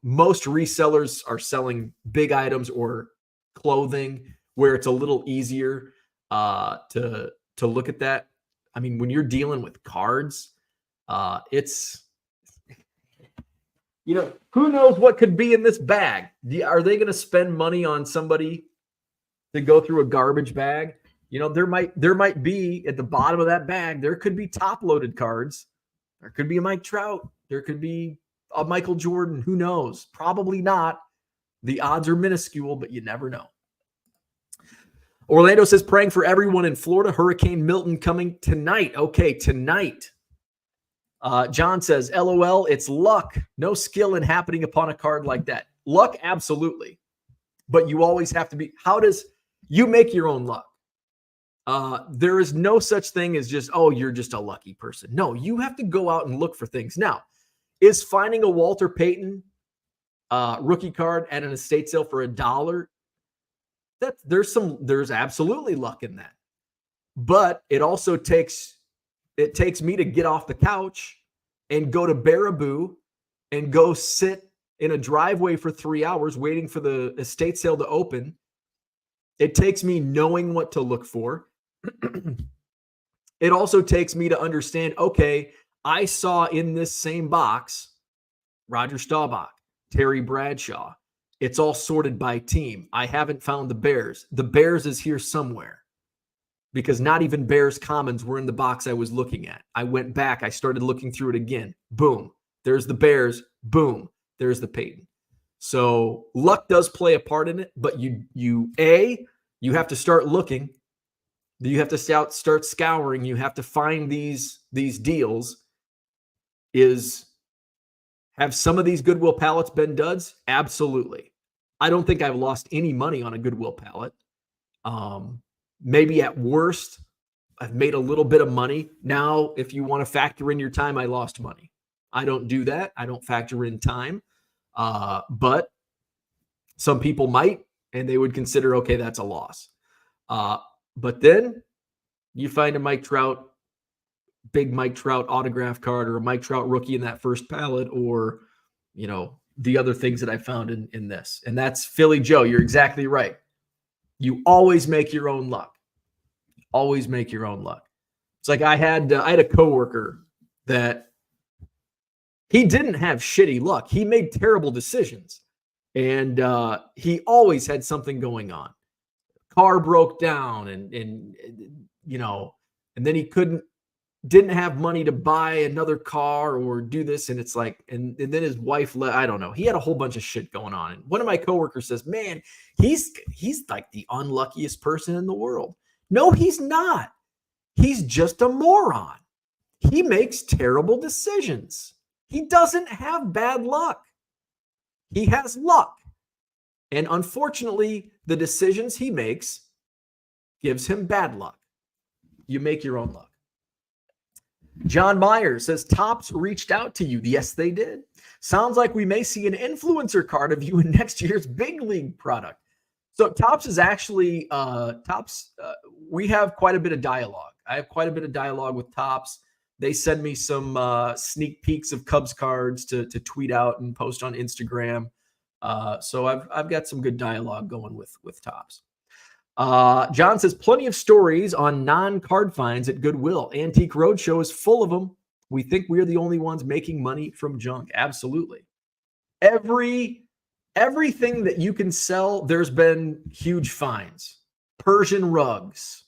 most resellers are selling big items or clothing where it's a little easier to look at that. I mean, when you're dealing with cards, it's, who knows what could be in this bag? Are they going to spend money on somebody to go through a garbage bag? There might be at the bottom of that bag, there could be top-loaded cards. There could be a Mike Trout. There could be a Michael Jordan. Who knows? Probably not. The odds are minuscule, but you never know. Orlando says, praying for everyone in Florida. Hurricane Milton coming tonight. Okay, tonight. John says, LOL, it's luck. No skill in happening upon a card like that. Luck, absolutely. But you always have to be, you make your own luck. There is no such thing as just, you're just a lucky person. No, you have to go out and look for things. Now, is finding a Walter Payton rookie card at an estate sale for $1? There's absolutely luck in that. But it also takes me to get off the couch and go to Baraboo and go sit in a driveway for 3 hours waiting for the estate sale to open. It takes me knowing what to look for. It also takes me to understand, okay, I saw in this same box, Roger Staubach, Terry Bradshaw. It's all sorted by team. I haven't found the Bears. The Bears is here somewhere because not even Bears Commons were in the box I was looking at. I went back. I started looking through it again. Boom. There's the Bears. Boom. There's the Peyton. So luck does play a part in it, but you have to start looking. You have to start scouring. You have to find these deals. Have some of these Goodwill pallets been duds? Absolutely. I don't think I've lost any money on a Goodwill pallet. Maybe at worst, I've made a little bit of money. Now, if you want to factor in your time, I lost money. I don't do that. I don't factor in time. But some people might, and they would consider, okay, that's a loss. But then you find a Mike Trout, big Mike Trout autograph card or a Mike Trout rookie in that first pallet, or, the other things that I found in this. And that's Philly Joe. You're exactly right. You always make your own luck. Always make your own luck. It's like I had a coworker that he didn't have shitty luck. He made terrible decisions. And he always had something going on. Car broke down and then he didn't have money to buy another car or do this. And it's like, and then his wife I don't know. He had a whole bunch of shit going on. And one of my coworkers says, man, he's like the unluckiest person in the world. No, he's not. He's just a moron. He makes terrible decisions. He doesn't have bad luck. He has luck. And unfortunately, the decisions he makes gives him bad luck. You make your own luck. John Myers says, Topps reached out to you. Yes, they did. Sounds like we may see an influencer card of you in next year's big league product. So Topps is actually, we have quite a bit of dialogue. I have quite a bit of dialogue with Topps. They send me some sneak peeks of Cubs cards to tweet out and post on Instagram. So I've got some good dialogue going with Topps. John says, plenty of stories on non-card finds at Goodwill. Antique Roadshow is full of them. We think we're the only ones making money from junk. Absolutely. Everything that you can sell, there's been huge finds. Persian rugs,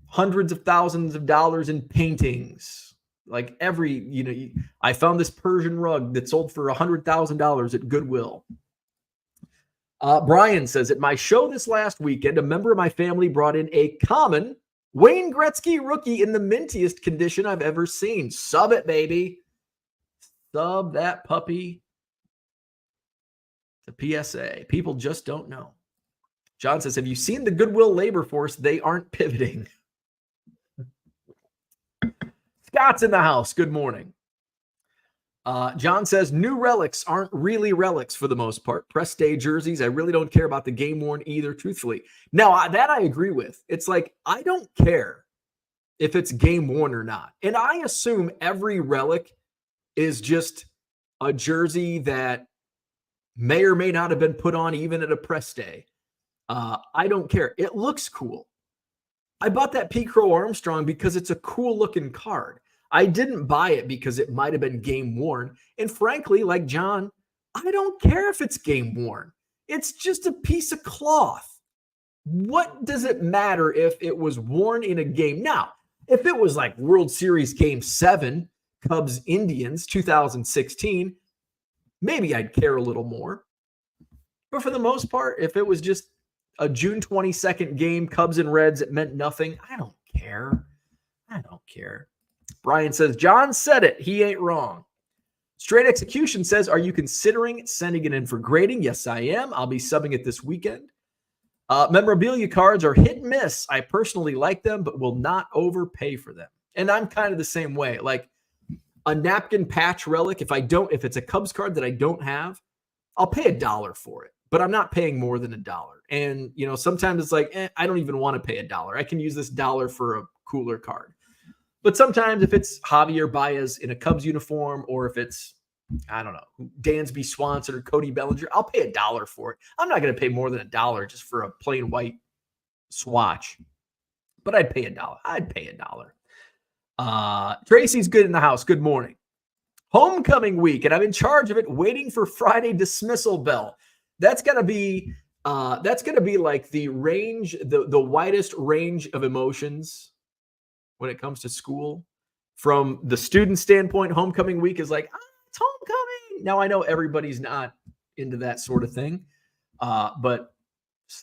hundreds of thousands of dollars in paintings. Like I found this Persian rug that sold for $100,000 at Goodwill. Brian says, at my show this last weekend, a member of my family brought in a common Wayne Gretzky rookie in the mintiest condition I've ever seen. Sub it, baby. Sub that puppy to PSA. People just don't know. John says, have you seen the Goodwill labor force? They aren't pivoting. Scott's in the house. Good morning. John says, new relics aren't really relics for the most part. Press day jerseys, I really don't care about the game worn either, truthfully. Now, that I agree with. It's like, I don't care if it's game worn or not. And I assume every relic is just a jersey that may or may not have been put on even at a press day. I don't care. It looks cool. I bought that Pete Crow Armstrong because it's a cool looking card. I didn't buy it because it might have been game worn. And frankly, like John, I don't care if it's game worn. It's just a piece of cloth. What does it matter if it was worn in a game? Now, if it was like World Series Game 7, Cubs Indians 2016, maybe I'd care a little more. But for the most part, if it was just a June 22nd game, Cubs and Reds, it meant nothing. I don't care. I don't care. Brian says, John said it. He ain't wrong. Straight Execution says, are you considering sending it in for grading? Yes, I am. I'll be subbing it this weekend. Memorabilia cards are hit and miss. I personally like them, but will not overpay for them. And I'm kind of the same way. Like a napkin patch relic, if it's a Cubs card that I don't have, I'll pay $1 for it. But I'm not paying more than $1. And, sometimes it's like, I don't even want to pay $1. I can use this $1 for a cooler card. But sometimes if it's Javier Baez in a Cubs uniform, or if it's, I don't know, Dansby Swanson or Cody Bellinger, I'll pay $1 for it. I'm not going to pay more than $1 just for a plain white swatch. But I'd pay $1. I'd pay $1. Tracy's good in the house. Good morning. Homecoming week, and I'm in charge of it, waiting for Friday dismissal bell. That's gonna be like the range, the widest range of emotions when it comes to school. From the student standpoint, homecoming week is like, it's homecoming. Now I know everybody's not into that sort of thing, but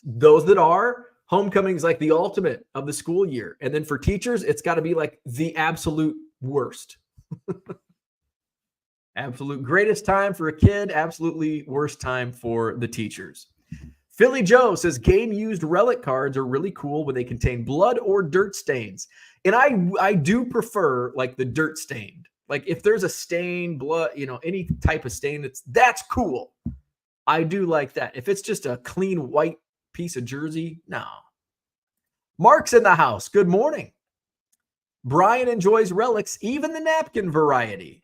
those that are, homecoming is like the ultimate of the school year. And then for teachers, it's got to be like the absolute worst. Absolute greatest time for a kid, absolutely worst time for the teachers. Philly Joe says game used relic cards are really cool when they contain blood or dirt stains. And I do prefer like the dirt stained. Like if there's a stain, blood, any type of stain, that's cool. I do like that. If it's just a clean white piece of jersey, no. Mark's in the house. Good morning. Brian enjoys relics, even the napkin variety.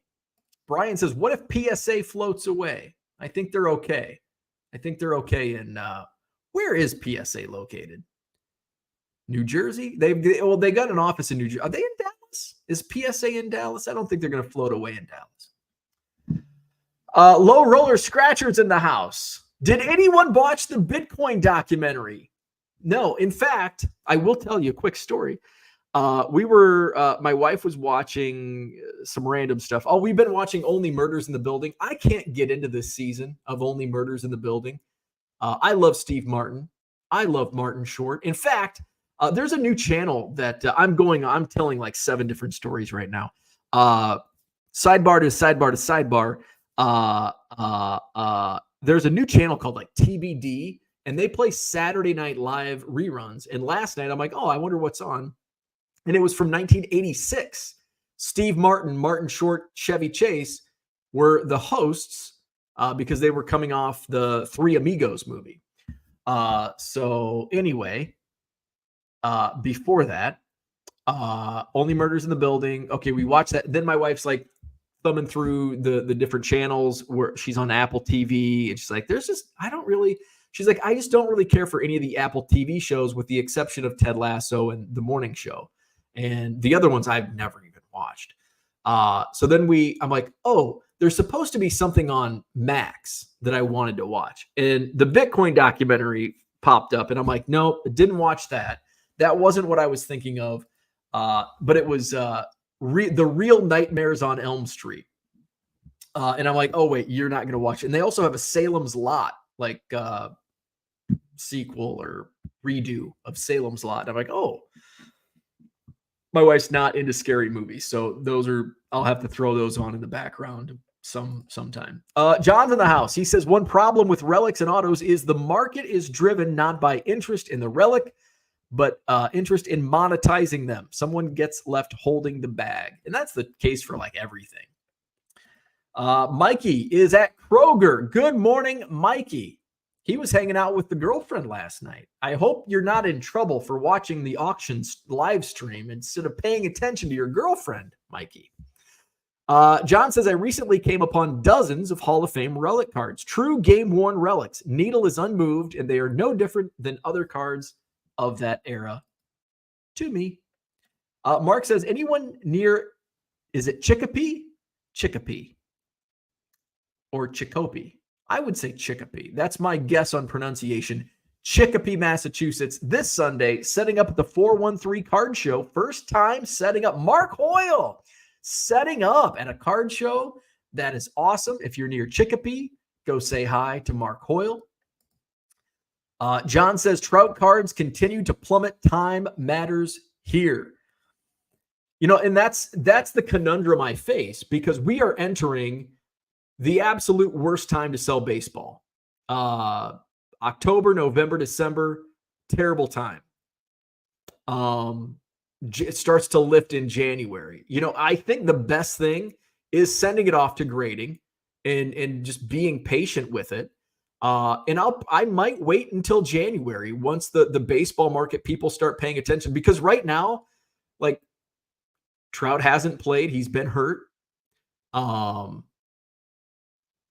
Brian says, what if PSA floats away? I think they're okay. I think they're okay. And where is PSA located? New Jersey? They got an office in New Jersey. Are they in Dallas? Is PSA in Dallas? I don't think they're going to float away in Dallas. Low Roller Scratchers in the house. Did anyone watch the Bitcoin documentary? No. In fact, I will tell you a quick story. My wife was watching some random stuff. Oh, we've been watching Only Murders in the Building. I can't get into this season of Only Murders in the Building. I love Steve Martin. I love Martin Short. In fact, there's a new channel that I'm telling like 7 different stories right now. Sidebar to sidebar to sidebar. There's a new channel called like TBD, and they play Saturday Night Live reruns. And last night I'm like, oh, I wonder what's on. And it was from 1986. Steve Martin, Martin Short, Chevy Chase were the hosts because they were coming off the Three Amigos movie. So anyway, before that, Only Murders in the Building. Okay, we watched that. Then my wife's like thumbing through the different channels where she's on Apple TV. And she's like, she's like, I just don't really care for any of the Apple TV shows with the exception of Ted Lasso and The Morning Show. And the other ones I've never even watched. So then I'm like, oh, there's supposed to be something on Max that I wanted to watch. And the Bitcoin documentary popped up. And I'm like, nope, didn't watch that. That wasn't what I was thinking of. But it was The Real Nightmares on Elm Street. And I'm like, oh, wait, you're not going to watch it. And they also have a Salem's Lot, like sequel or redo of Salem's Lot. And I'm like, oh, my wife's not into scary movies, so I'll have to throw those on in the background sometime. John's in the house. He says one problem with relics and autos is the market is driven not by interest in the relic, but interest in monetizing them. Someone gets left holding the bag, and that's the case for like everything. Mikey is at Kroger. Good morning, Mikey. He was hanging out with the girlfriend last night. I hope you're not in trouble for watching the auctions live stream instead of paying attention to your girlfriend, Mikey. John says, I recently came upon dozens of Hall of Fame relic cards, true game-worn relics. Needle is unmoved, and they are no different than other cards of that era to me. Mark says, anyone near, is it Chicopee? Chicopee. Or Chicopee. I would say Chicopee. That's my guess on pronunciation. Chicopee, Massachusetts, this Sunday, setting up at the 413 Card Show. First time setting up. Mark Hoyle setting up at a card show. That is awesome. If you're near Chicopee, go say hi to Mark Hoyle. John says Trout cards continue to plummet. Time matters here. You know, and that's the conundrum I face, because we are entering the absolute worst time to sell baseball. October, November, December, terrible time. It starts to lift in January. You know, I think the best thing is sending it off to grading and just being patient with it. And I might wait until January once the baseball market people start paying attention, because right now, like, Trout hasn't played. He's been hurt.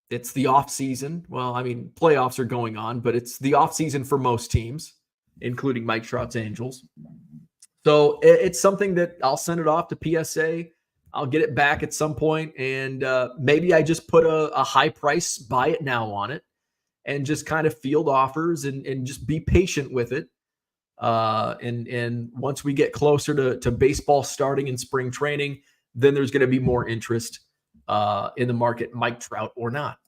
It's the off season. Well, I mean, playoffs are going on, but it's the off season for most teams, including Mike Trout's Angels. So it's something that I'll send it off to PSA. I'll get it back at some point, and maybe I just put a high price buy it now on it and just kind of field offers and just be patient with it. And once we get closer to baseball starting in spring training, then there's going to be more interest in the market, Mike Trout or not.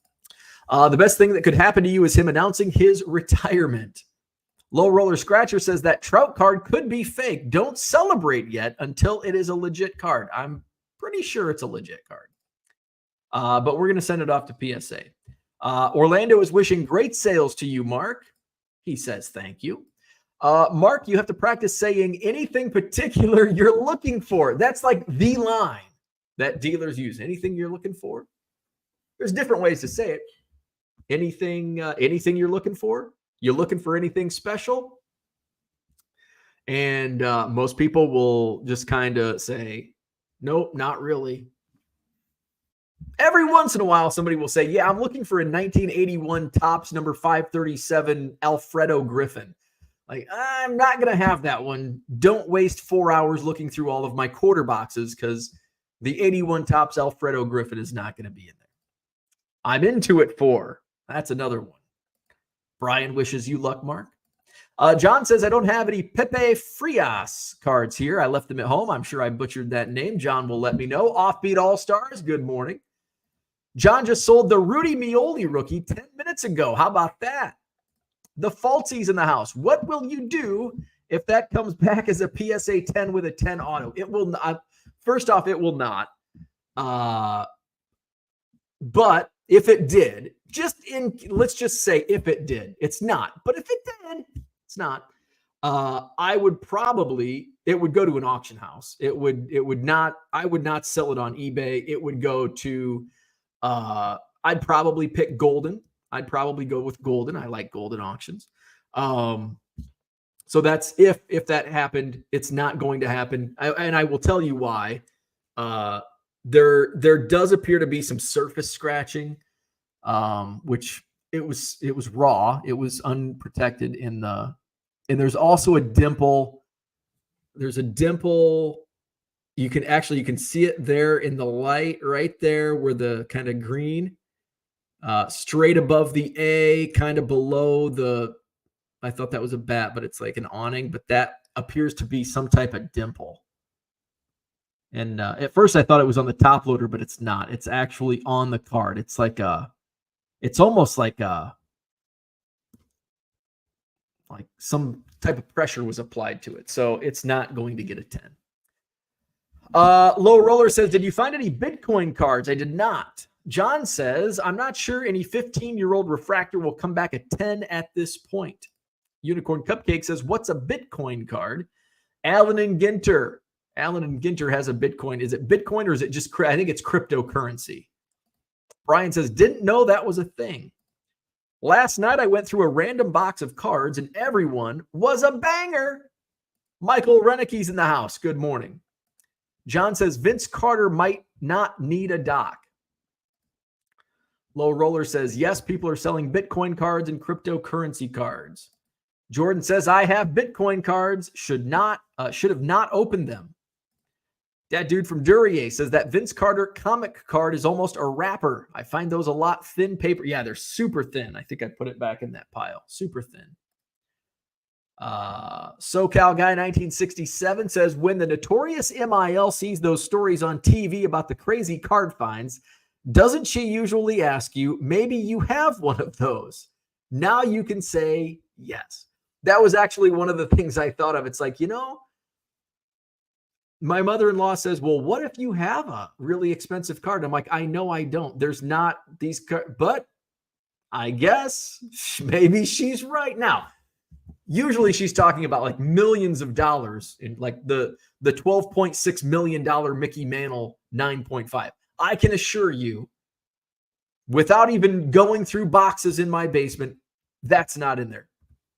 The best thing that could happen to you is him announcing his retirement. Low Roller Scratcher says that Trout card could be fake. Don't celebrate yet until it is a legit card. I'm pretty sure it's a legit card. But we're going to send it off to PSA. Orlando is wishing great sales to you, Mark. He says thank you. Mark, you have to practice saying anything particular you're looking for. That's like the line that dealers use. Anything you're looking for? There's different ways to say it. Anything you're looking for? You looking for anything special? And most people will just kind of say, nope, not really. Every once in a while, somebody will say, yeah, I'm looking for a 1981 Topps number 537 Alfredo Griffin. Like, I'm not going to have that one. Don't waste 4 hours looking through all of my quarter boxes, because the 81 Topps Alfredo Griffin is not going to be in there. I'm into it for. That's another one. Brian wishes you luck, Mark. John says, I don't have any Pepe Frias cards here. I left them at home. I'm sure I butchered that name. John will let me know. Offbeat All-Stars, good morning. John just sold the Rudy Mioli rookie 10 minutes ago. How about that? The Falsies in the house. What will you do if that comes back as a PSA 10 with a 10 auto? It will not. First off, it will not. But if it did, let's just say if it did, it's not. But if it did, it's not. I would probably, it would go to an auction house. I would not sell it on eBay. It would go to, I'd probably pick Golden. I'd probably go with Golden. I like Golden auctions. So that's if that happened. It's not going to happen. And I will tell you why. There does appear to be some surface scratching, which it was raw. It was unprotected and there's also a dimple. There's a dimple. You can see it there in the light right there where the kind of green, straight above the A, kind of below the, I thought that was a bat, but it's like an awning, but that appears to be some type of dimple. And at first I thought it was on the top loader, but it's not. It's actually on the card. It's like it's almost like Like some type of pressure was applied to it. So it's not going to get a 10. Low Roller says, did you find any Bitcoin cards? I did not. John says, I'm not sure any 15-year-old refractor will come back a 10 at this point. Unicorn Cupcake says, what's a Bitcoin card? Alan and Ginter. Alan and Ginter has a Bitcoin. Is it Bitcoin or is it just, I think it's cryptocurrency. Brian says, didn't know that was a thing. Last night I went through a random box of cards and everyone was a banger. Michael Renicke's in the house. Good morning. John says, Vince Carter might not need a doc. Low Roller says, yes, people are selling Bitcoin cards and cryptocurrency cards. Jordan says, I have Bitcoin cards, should have not opened them. That dude from Duryea says that Vince Carter comic card is almost a wrapper. I find those a lot thin paper. Yeah, they're super thin. I think I put it back in that pile. Super thin. SoCal Guy 1967 says, when the notorious MIL sees those stories on TV about the crazy card finds, doesn't she usually ask you, maybe you have one of those? Now you can say yes. That was actually one of the things I thought of. It's like, my mother-in-law says, well, what if you have a really expensive card? I'm like, I know I don't. There's not these cards, but I guess maybe she's right. Now, usually she's talking about like millions of dollars in like the $12.6 million Mickey Mantle 9.5. I can assure you, without even going through boxes in my basement, that's not in there.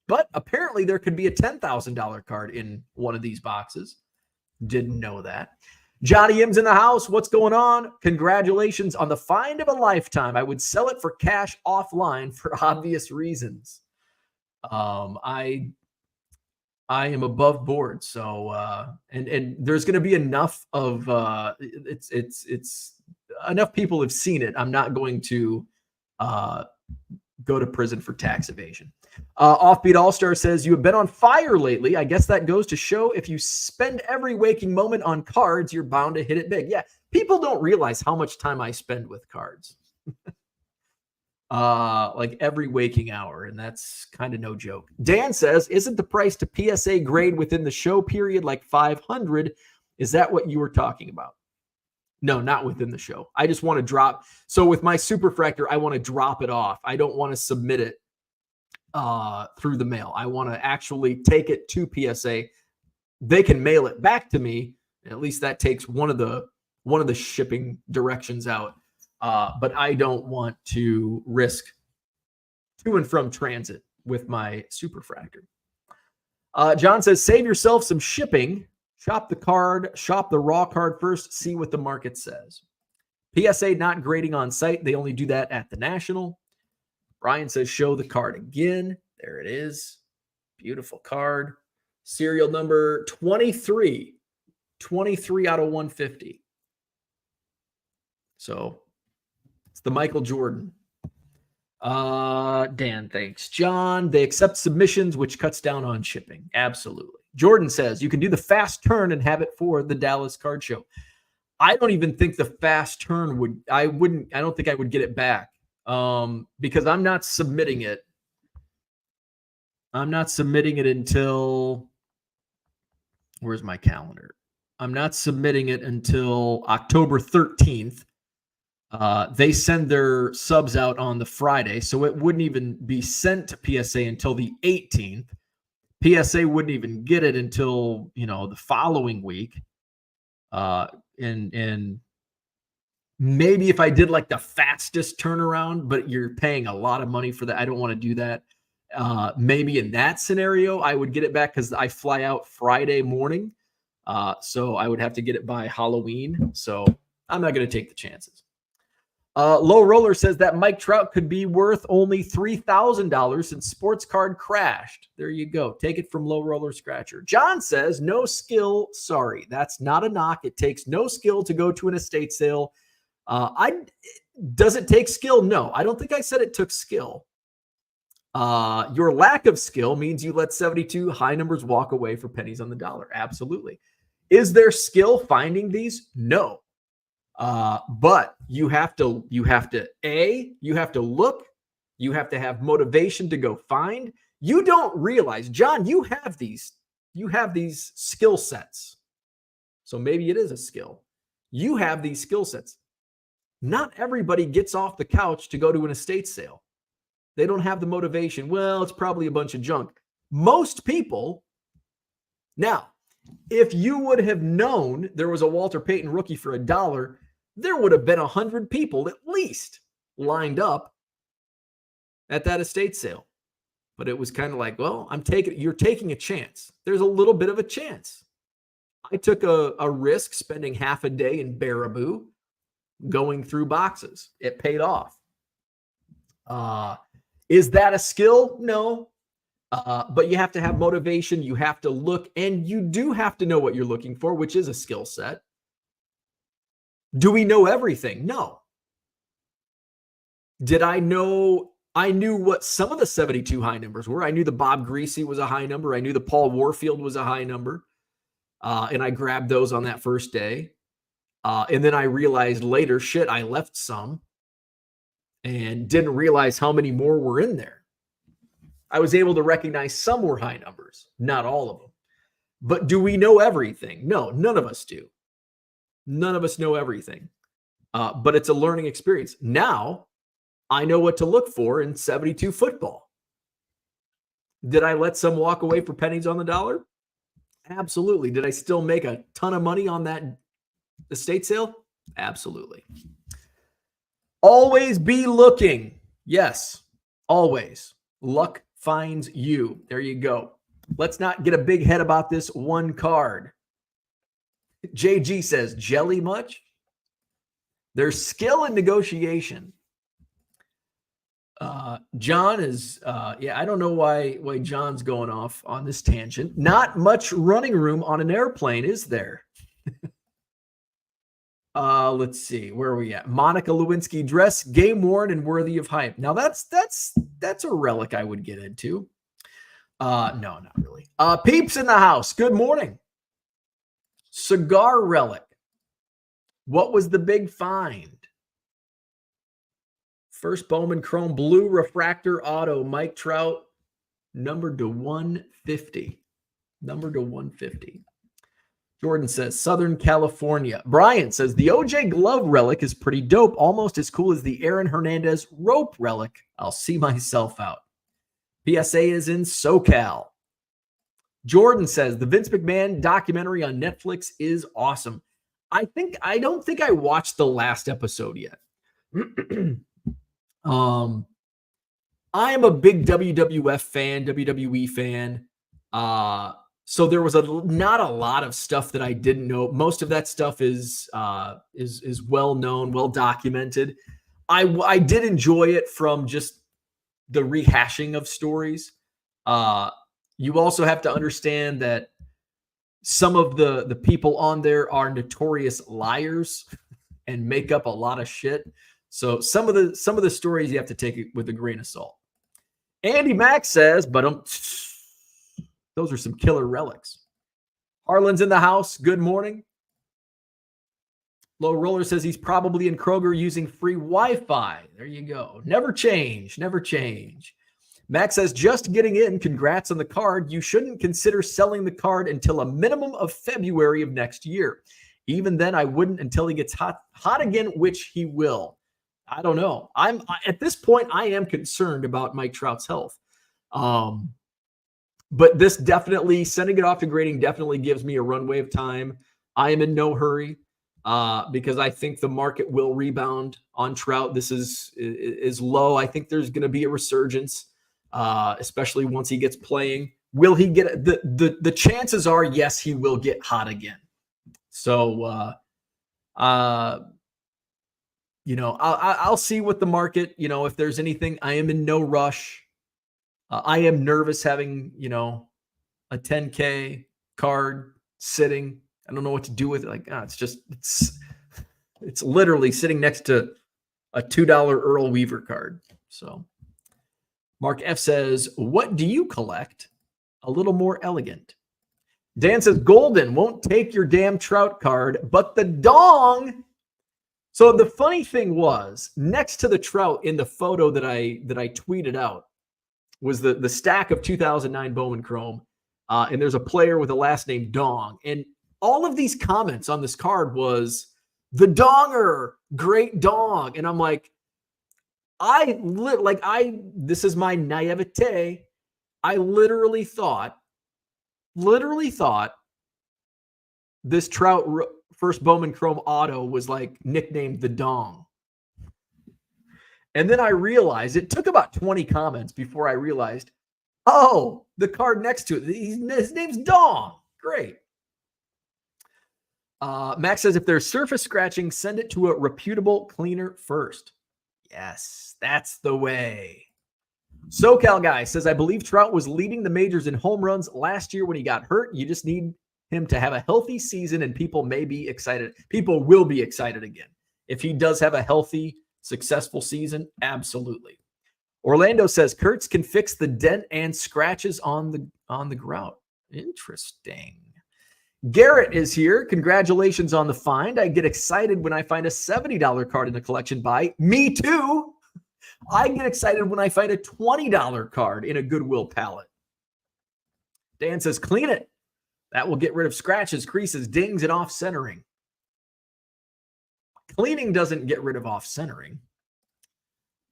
But apparently there could be a $10,000 card in one of these boxes. Didn't know that. Johnny M's in the house. What's going on? Congratulations on the find of a lifetime. I would sell it for cash offline for obvious reasons. I am above board. So, and there's going to be enough of, it's enough people have seen it. I'm not going to, go to prison for tax evasion. Offbeat All-Star says, you have been on fire lately. I guess that goes to show if you spend every waking moment on cards, you're bound to hit it big. Yeah, people don't realize how much time I spend with cards. Like every waking hour, and that's kind of no joke. Dan says, isn't the price to PSA grade within the show period like $500? Is that what you were talking about? No, not within the show. I just want to drop. So with my Superfractor, I want to drop it off. I don't want to submit it through the mail. I want to actually take it to PSA. They can mail it back to me. At least that takes one of the shipping directions out. But I don't want to risk to and from transit with my Superfractor. John says, save yourself some shipping. Shop the raw card first, see what the market says. PSA not grading on site. They only do that at the National. Brian says, show the card again. There it is. Beautiful card. Serial number 23. 23 out of 150. So it's the Michael Jordan. Dan, thanks. John, they accept submissions, which cuts down on shipping. Absolutely. Jordan says, you can do the fast turn and have it for the Dallas Card Show. I don't even think the fast turn I don't think I would get it back because I'm not submitting it. I'm not submitting it until, where's my calendar? I'm not submitting it until October 13th. They send their subs out on the Friday, so it wouldn't even be sent to PSA until the 18th. PSA wouldn't even get it until, the following week. And maybe if I did like the fastest turnaround, but you're paying a lot of money for that, I don't want to do that. Maybe in that scenario, I would get it back because I fly out Friday morning. So I would have to get it by Halloween. So I'm not going to take the chances. Low Roller says that Mike Trout could be worth only $3,000 since sports card crashed. There you go. Take it from Low Roller Scratcher. John says, no skill. Sorry, that's not a knock. It takes no skill to go to an estate sale. Does it take skill? No, I don't think I said it took skill. Your lack of skill means you let 72 high numbers walk away for pennies on the dollar. Absolutely. Is there skill finding these? No. But you have to look, you have to have motivation to go find, You don't realize, John, you have these skill sets. So maybe it is a skill. You have these skill sets. Not everybody gets off the couch to go to an estate sale. They don't have the motivation. Well, it's probably a bunch of junk. Most people. Now, if you would have known there was a Walter Payton rookie for $1, there would have been 100 people at least lined up at that estate sale. But it was kind of like, well, you're taking a chance. There's a little bit of a chance. I took a risk spending half a day in Baraboo going through boxes. It paid off. Is that a skill? No. But you have to have motivation. You have to look, and you do have to know what you're looking for, which is a skill set. Do we know everything? No. Did I know? I knew what some of the 72 high numbers were. I knew the Bob Greasy was a high number. I knew the Paul Warfield was a high number. And I grabbed those on that first day. And then I realized later, shit, I left some and didn't realize how many more were in there. I was able to recognize some were high numbers, not all of them. But do we know everything? No, none of us do. None of us know everything. But it's a learning experience. Now, I know what to look for in 72 football. Did I let some walk away for pennies on the dollar? Absolutely. Did I still make a ton of money on that estate sale? Absolutely. Always be looking. Yes, always. Luck finds you. There you go. Let's not get a big head about this one card. JG says, jelly much? There's skill in negotiation. John is, I don't know why John's going off on this tangent. Not much running room on an airplane, is there? Let's see, where are we at? Monica Lewinsky dress, game worn and worthy of hype. Now that's a relic I would get into. No, not really. Peeps in the house. Good morning. Cigar relic. What was the big find? First Bowman Chrome Blue Refractor Auto, Mike Trout, numbered to 150. Numbered to 150. Jordan says, Southern California. Brian says, the OJ Glove relic is pretty dope, almost as cool as the Aaron Hernandez rope relic. I'll see myself out. PSA is in SoCal. Jordan says, the Vince McMahon documentary on Netflix is awesome. I don't think I watched the last episode yet. I am a big WWF fan, WWE fan. So there was not a lot of stuff that I didn't know. Most of that stuff is well known, well documented. I did enjoy it from just the rehashing of stories. You also have to understand that some of the people on there are notorious liars and make up a lot of shit. So some of the stories you have to take it with a grain of salt. Andy Mack says, but those are some killer relics. Harlan's in the house. Good morning. Low Roller says he's probably in Kroger using free Wi-Fi. There you go. Never change. Never change. Max says, just getting in. Congrats on the card. You shouldn't consider selling the card until a minimum of February of next year. Even then, I wouldn't until he gets hot again, which he will. I don't know. At this point, I am concerned about Mike Trout's health. But this definitely, sending it off to grading definitely gives me a runway of time. I am in no hurry because I think the market will rebound on Trout. This is low. I think there's going to be a resurgence, especially once he gets playing. Will he get the chances are, yes, he will get hot again. So, I'll see what the market, if there's anything. I am in no rush. I am nervous having, a 10K card sitting. I don't know what to do with it. It's literally sitting next to a $2 Earl Weaver card. So Mark F says, what do you collect? A little more elegant. Dan says, Golden won't take your damn Trout card, but the dong. So the funny thing was, next to the Trout in the photo that I tweeted out, was the stack of 2009 Bowman Chrome. And there's a player with a last name Dong. And all of these comments on this card was the Donger, great Dong. And I'm like, this is my naivete. I literally thought this Trout first Bowman Chrome auto was like nicknamed the Dong. And then I realized, it took about 20 comments before I realized, oh, the card next to it, his name's Dong. Great. Max says, if there's surface scratching, send it to a reputable cleaner first. Yes, that's the way. SoCal guy says, I believe Trout was leading the majors in home runs last year when he got hurt. You just need him to have a healthy season and people may be excited. People will be excited again. If he does have a healthy, successful season, absolutely. Orlando says, Kurtz can fix the dent and scratches on the grout. Interesting. Garrett is here. Congratulations on the find. I get excited when I find a $70 card in the collection buy. Me too. I get excited when I find a $20 card in a Goodwill pallet. Dan says, clean it. That will get rid of scratches, creases, dings, and off-centering. Cleaning doesn't get rid of off-centering.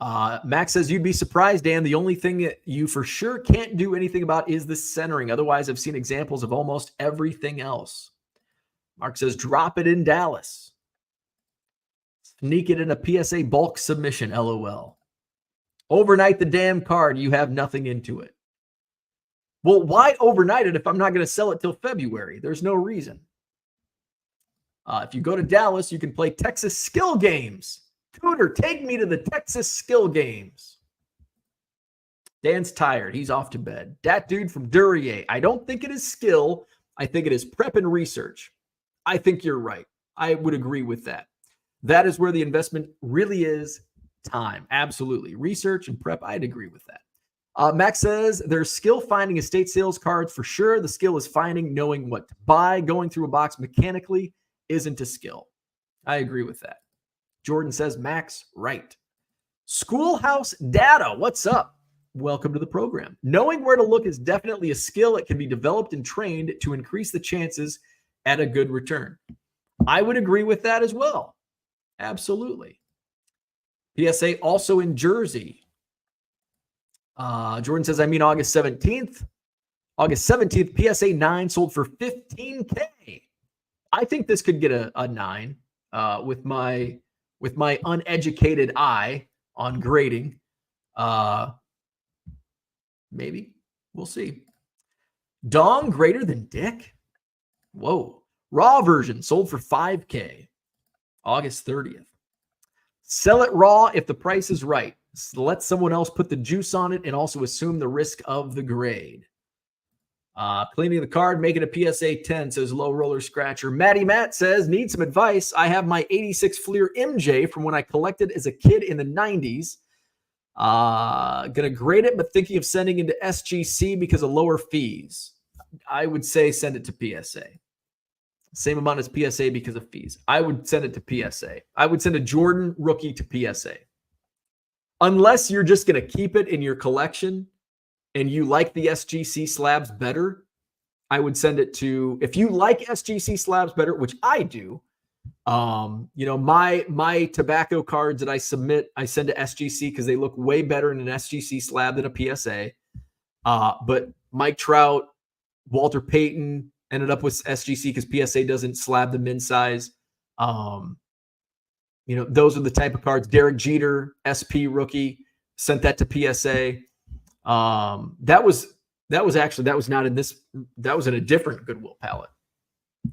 Max says, you'd be surprised, Dan. The only thing that you for sure can't do anything about is the centering. Otherwise, I've seen examples of almost everything else. Mark says, drop it in Dallas. Sneak it in a PSA bulk submission, LOL. Overnight the damn card. You have nothing into it. Well, why overnight it if I'm not going to sell it till February? There's no reason. If you go to Dallas, you can play Texas skill games. Cooter, take me to the Texas skill games. Dan's tired. He's off to bed. That dude from Duryea. I don't think it is skill. I think it is prep and research. I think you're right. I would agree with that. That is where the investment really is. Time. Absolutely. Research and prep. I'd agree with that. Max says there's skill finding estate sales cards for sure. The skill is finding, knowing what to buy. Going through a box mechanically isn't a skill. I agree with that. Jordan says, Max, right. Schoolhouse data. What's up? Welcome to the program. Knowing where to look is definitely a skill. It can be developed and trained to increase the chances at a good return. I would agree with that as well. Absolutely. PSA also in Jersey. Jordan says, I mean August 17th. August 17th, PSA 9 sold for $15K. I think this could get a 9 with my uneducated eye on grading. Maybe. We'll see. Dong greater than Dick? Whoa. Raw version sold for $5K. August 30th. Sell it raw if the price is right. Let someone else put the juice on it and also assume the risk of the grade. Cleaning the card, making a PSA 10, says Low Roller Scratcher. Matty Matt says, need some advice. I have my 86 Fleer MJ from when I collected as a kid in the 90s. Gonna grade it, but thinking of sending into SGC because of lower fees. I would say send it to PSA. Same amount as PSA because of fees. I would send it to PSA. I would send a Jordan rookie to PSA. Unless you're just going to keep it in your collection and you like the SGC slabs better, I would send it to, if you like SGC slabs better, which I do, my tobacco cards that I submit, I send to SGC because they look way better in an SGC slab than a PSA. But Mike Trout, Walter Payton ended up with SGC because PSA doesn't slab them in size. Those are the type of cards. Derek Jeter, SP rookie, sent that to PSA. That was not in this. That was in a different Goodwill palette.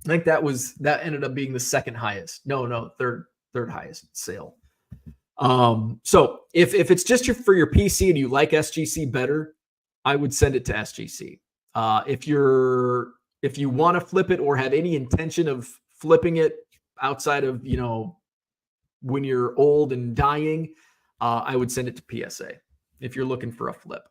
I think that ended up being the second highest. No, third highest sale. So if it's just for your PC and you like SGC better, I would send it to SGC. If you want to flip it or have any intention of flipping it outside of, when you're old and dying, I would send it to PSA if you're looking for a flip.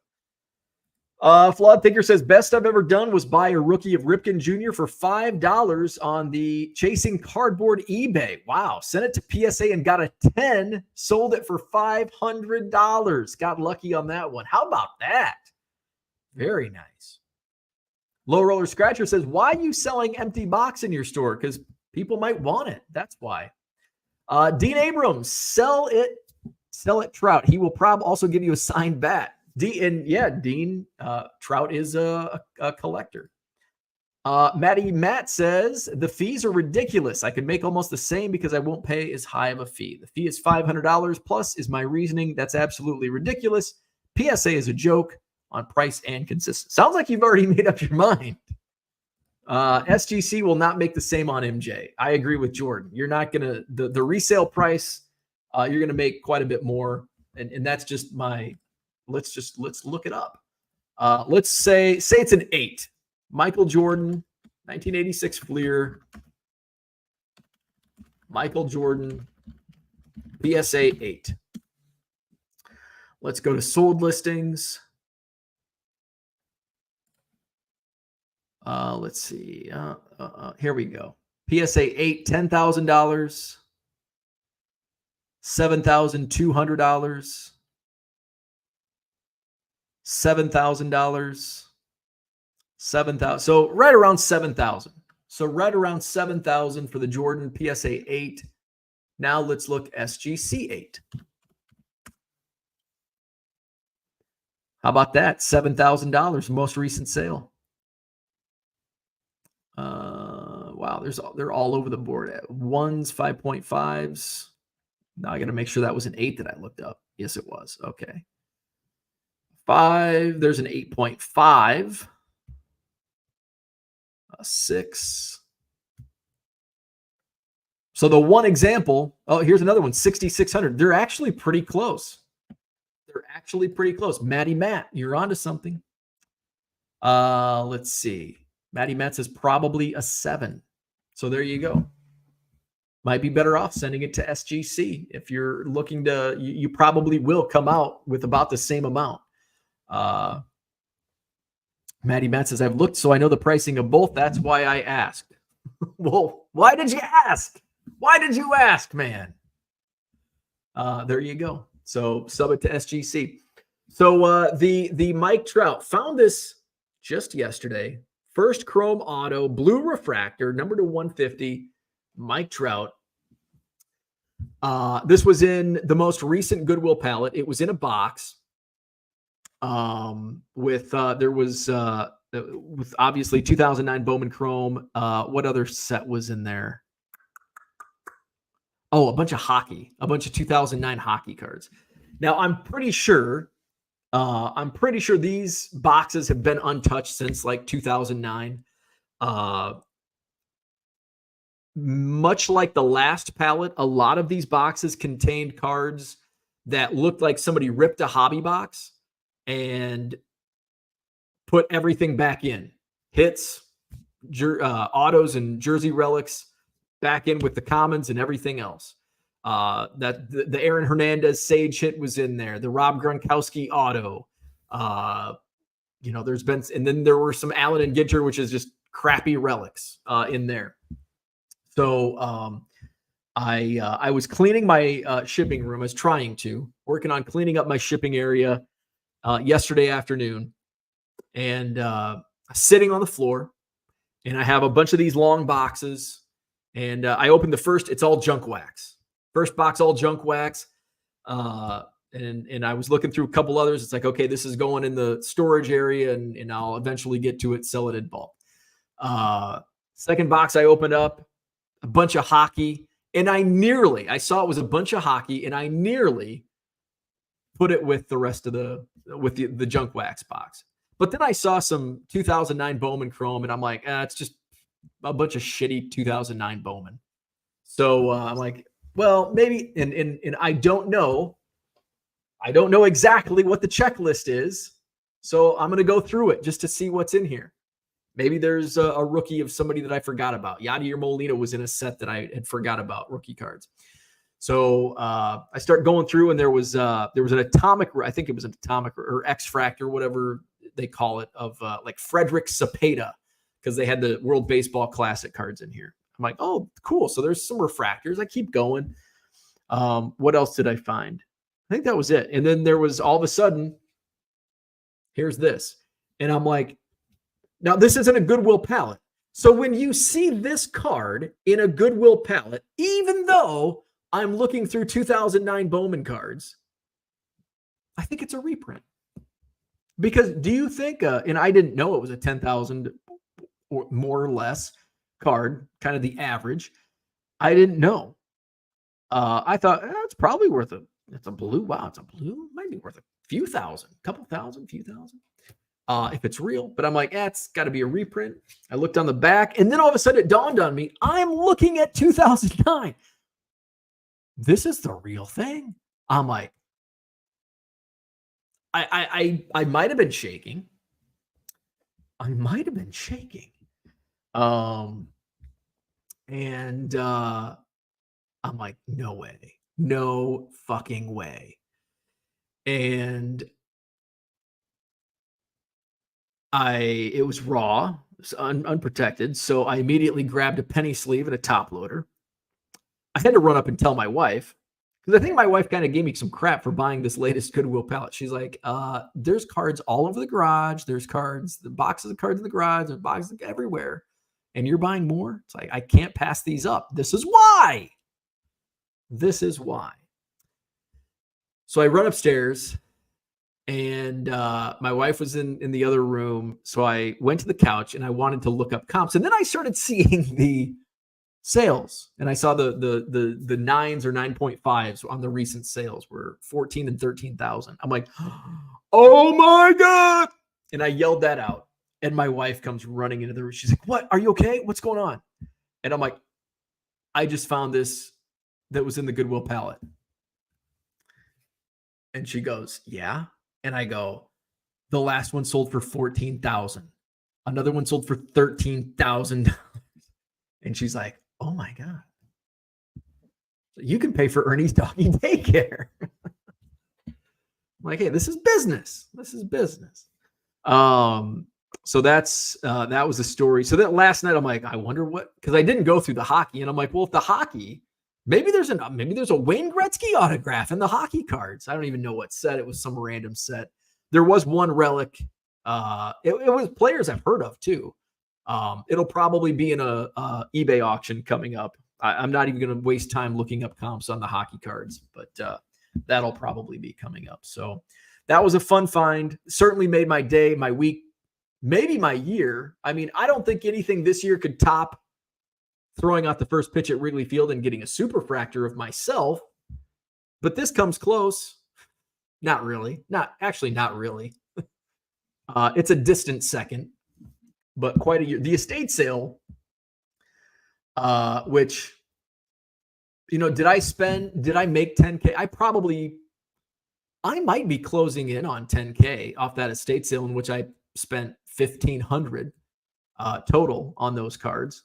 Flawed Thinker says, best I've ever done was buy a rookie of Ripken Jr. for $5 on the Chasing Cardboard eBay. Wow. Sent it to PSA and got a 10, sold it for $500. Got lucky on that one. How about that? Very nice. Low Roller Scratcher says, why are you selling empty box in your store? Because people might want it. That's why. Dean Abrams, sell it, Trout. He will probably also give you a signed bat. Dean, Trout is a collector. Matt says, the fees are ridiculous. I could make almost the same because I won't pay as high of a fee. The fee is $500 plus is my reasoning. That's absolutely ridiculous. PSA is a joke on price and consistency. Sounds like you've already made up your mind. SGC will not make the same on MJ. I agree with Jordan. You're not going to, the resale price, you're going to make quite a bit more. And that's just let's look it up. Let's say it's an 8. Michael Jordan, 1986 Fleer. Michael Jordan, PSA 8. Let's go to sold listings. Let's see. Here we go. PSA 8, $10,000. $7,200. $7,000. 7,000. So right around 7,000. So right around 7,000 for the Jordan PSA 8. Now let's look SGC 8. How about that? $7,000 most recent sale. Wow, they're all over the board. 1s, 5.5s. Now I got to make sure that was an 8 that I looked up. Yes, it was. Okay. 5. There's an 8.5. A 6. So the one example, here's another one, 6,600. They're actually pretty close. Matty Matt, you're onto something. Let's see. Matty Matt says probably a 7. So there you go. Might be better off sending it to SGC. If you're looking to, you probably will come out with about the same amount. Matty Matt says, I've looked, so I know the pricing of both. That's why I asked. Well, why did you ask? Why did you ask, man? There you go. So sub it to SGC. So the Mike Trout, found this just yesterday. First chrome auto, blue refractor, number to 150, Mike Trout. This was in the most recent Goodwill pallet. It was in a box. With obviously 2009 Bowman Chrome. What other set was in there? Oh, a bunch of 2009 hockey cards. Now I'm pretty sure these boxes have been untouched since like 2009. Much like the last pallet, a lot of these boxes contained cards that looked like somebody ripped a hobby box and put everything back in. Hits, autos, and jersey relics back in with the commons and everything else. That the Aaron Hernandez Sage hit was in there. The Rob Gronkowski auto. There's been, and then there were some Allen and Ginter, which is just crappy relics in there. So I was cleaning my shipping room. I was working on cleaning up my shipping area yesterday afternoon, and sitting on the floor, and I have a bunch of these long boxes, and I opened the first. It's all junk wax. First box, all junk wax. And I was looking through a couple others. It's like, okay, this is going in the storage area, and I'll eventually get to it, sell it in bulk. Second box I opened up, a bunch of hockey, and I saw it was a bunch of hockey, and I nearly put it with the rest of the junk wax box. But then I saw some 2009 Bowman Chrome, and I'm like, it's just a bunch of shitty 2009 Bowman. So I'm like, well, maybe, and I don't know exactly what the checklist is. So I'm going to go through it just to see what's in here. Maybe there's a rookie of somebody that I forgot about. Yadier Molina was in a set that I had forgot about, rookie cards. So I start going through, and there was an atomic, I think it was an atomic or X-Fractor, whatever they call it, of like Frederick Cepeda, because they had the World Baseball Classic cards in here. I'm like, oh, cool. So there's some refractors. I keep going. What else did I find? I think that was it. And then there was, all of a sudden, here's this. And I'm like, now this isn't a Goodwill pallet. So when you see this card in a Goodwill pallet, even though I'm looking through 2009 Bowman cards, I think it's a reprint. Because do you think, and I didn't know it was a 10,000 or more or less card, kind of the average. I didn't know. I thought it's probably worth it's a blue. Wow, it's a blue. Might be worth a few thousand, couple thousand, few thousand. If it's real, but I'm like, it's got to be a reprint. I looked on the back, and then all of a sudden it dawned on me, I'm looking at 2009. This is the real thing. I'm like, I might have been shaking. And I'm like, no way, no fucking way. And it was raw, unprotected. So I immediately grabbed a penny sleeve and a top loader. I had to run up and tell my wife, because I think my wife kind of gave me some crap for buying this latest Goodwill pallet. She's like, there's cards all over the garage. There's cards, the boxes of cards in the garage, there's boxes everywhere. And you're buying more? It's like, I can't pass these up. This is why. So I run upstairs, and my wife was in the other room. So I went to the couch and I wanted to look up comps. And then I started seeing the sales, and I saw the 9s or 9.5s on the recent sales were 14 and 13,000. I'm like, oh my God. And I yelled that out. And my wife comes running into the room. She's like, what? Are you okay? What's going on? And I'm like, I just found this that was in the Goodwill pallet. And she goes, yeah. And I go, the last one sold for 14,000. Another one sold for 13,000. And she's like, oh my God. You can pay for Ernie's doggy daycare. I'm like, hey, this is business. So that was the story. So that last night, I'm like, I wonder what, because I didn't go through the hockey, and I'm like, well, if the hockey, maybe there's a Wayne Gretzky autograph in the hockey cards. I don't even know what set. It was some random set. There was one relic. It was players I've heard of too. It'll probably be in a eBay auction coming up. I'm not even going to waste time looking up comps on the hockey cards, but that'll probably be coming up. So that was a fun find. Certainly made my day, my week, maybe my year. I mean, I don't think anything this year could top throwing out the first pitch at Wrigley Field and getting a superfractor of myself. But this comes close. Not really. Not really. It's a distant second, but quite a year. The estate sale, which, did I make 10K? I might be closing in on 10K off that estate sale, in which I spent 1,500 total on those cards.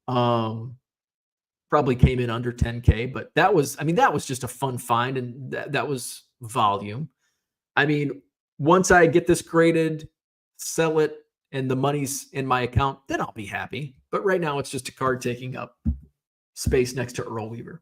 Probably came in under 10K, but that was just a fun find, and that was volume. I mean, once I get this graded, sell it, and the money's in my account, then I'll be happy. But right now, it's just a card taking up space next to Earl Weaver.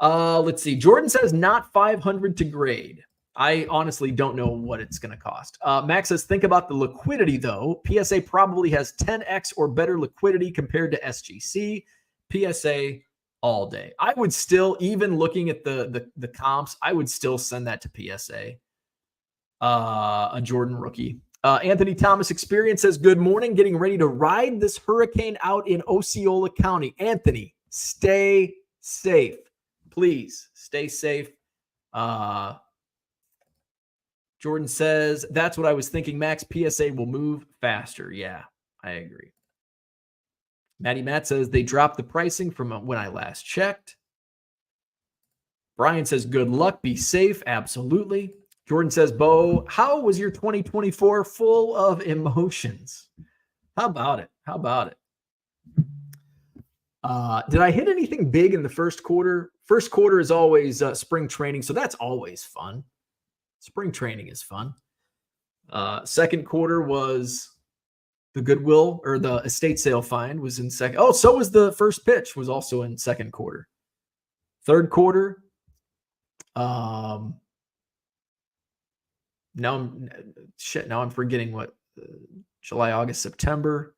Let's see. Jordan says not 500 to grade. I honestly don't know what it's going to cost. Max says, think about the liquidity, though. PSA probably has 10x or better liquidity compared to SGC. PSA all day. I would still, even looking at the comps, I would still send that to PSA. A Jordan rookie. Anthony Thomas Experience says, good morning. Getting ready to ride this hurricane out in Osceola County. Anthony, stay safe. Please stay safe. Jordan says, that's what I was thinking, Max. PSA will move faster. Yeah, I agree. Matty Matt says, they dropped the pricing from when I last checked. Brian says, good luck. Be safe. Absolutely. Jordan says, Bo, how was your 2024? Full of emotions. How about it? Did I hit anything big in the first quarter? First quarter is always spring training, so that's always fun. Spring training is fun. Second quarter was the Goodwill, or the estate sale find was in second. Oh, so was the first pitch, was also in second quarter. Third quarter, now I'm forgetting what July, August, September.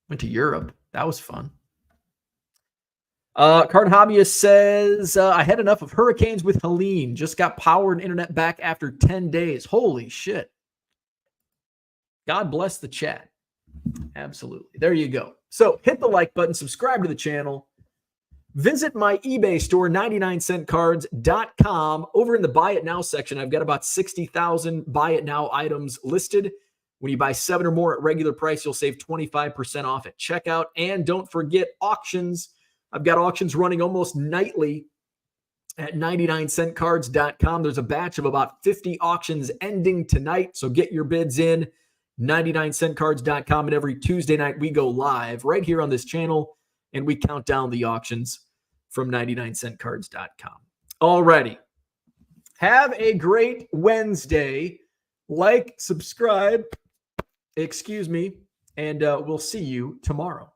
Went to Europe. That was fun. Card Hobbyist says, I had enough of hurricanes with Helene. Just got power and internet back after 10 days. Holy shit. God bless the chat. Absolutely. There you go. So hit the like button, subscribe to the channel. Visit my eBay store, 99centcards.com. Over in the Buy It Now section, I've got about 60,000 Buy It Now items listed. When you buy 7 or more at regular price, you'll save 25% off at checkout. And don't forget auctions. I've got auctions running almost nightly at 99centcards.com. There's a batch of about 50 auctions ending tonight, so get your bids in. 99centcards.com, and every Tuesday night we go live right here on this channel, and we count down the auctions from 99centcards.com. Alrighty. Have a great Wednesday. Like, subscribe, and we'll see you tomorrow.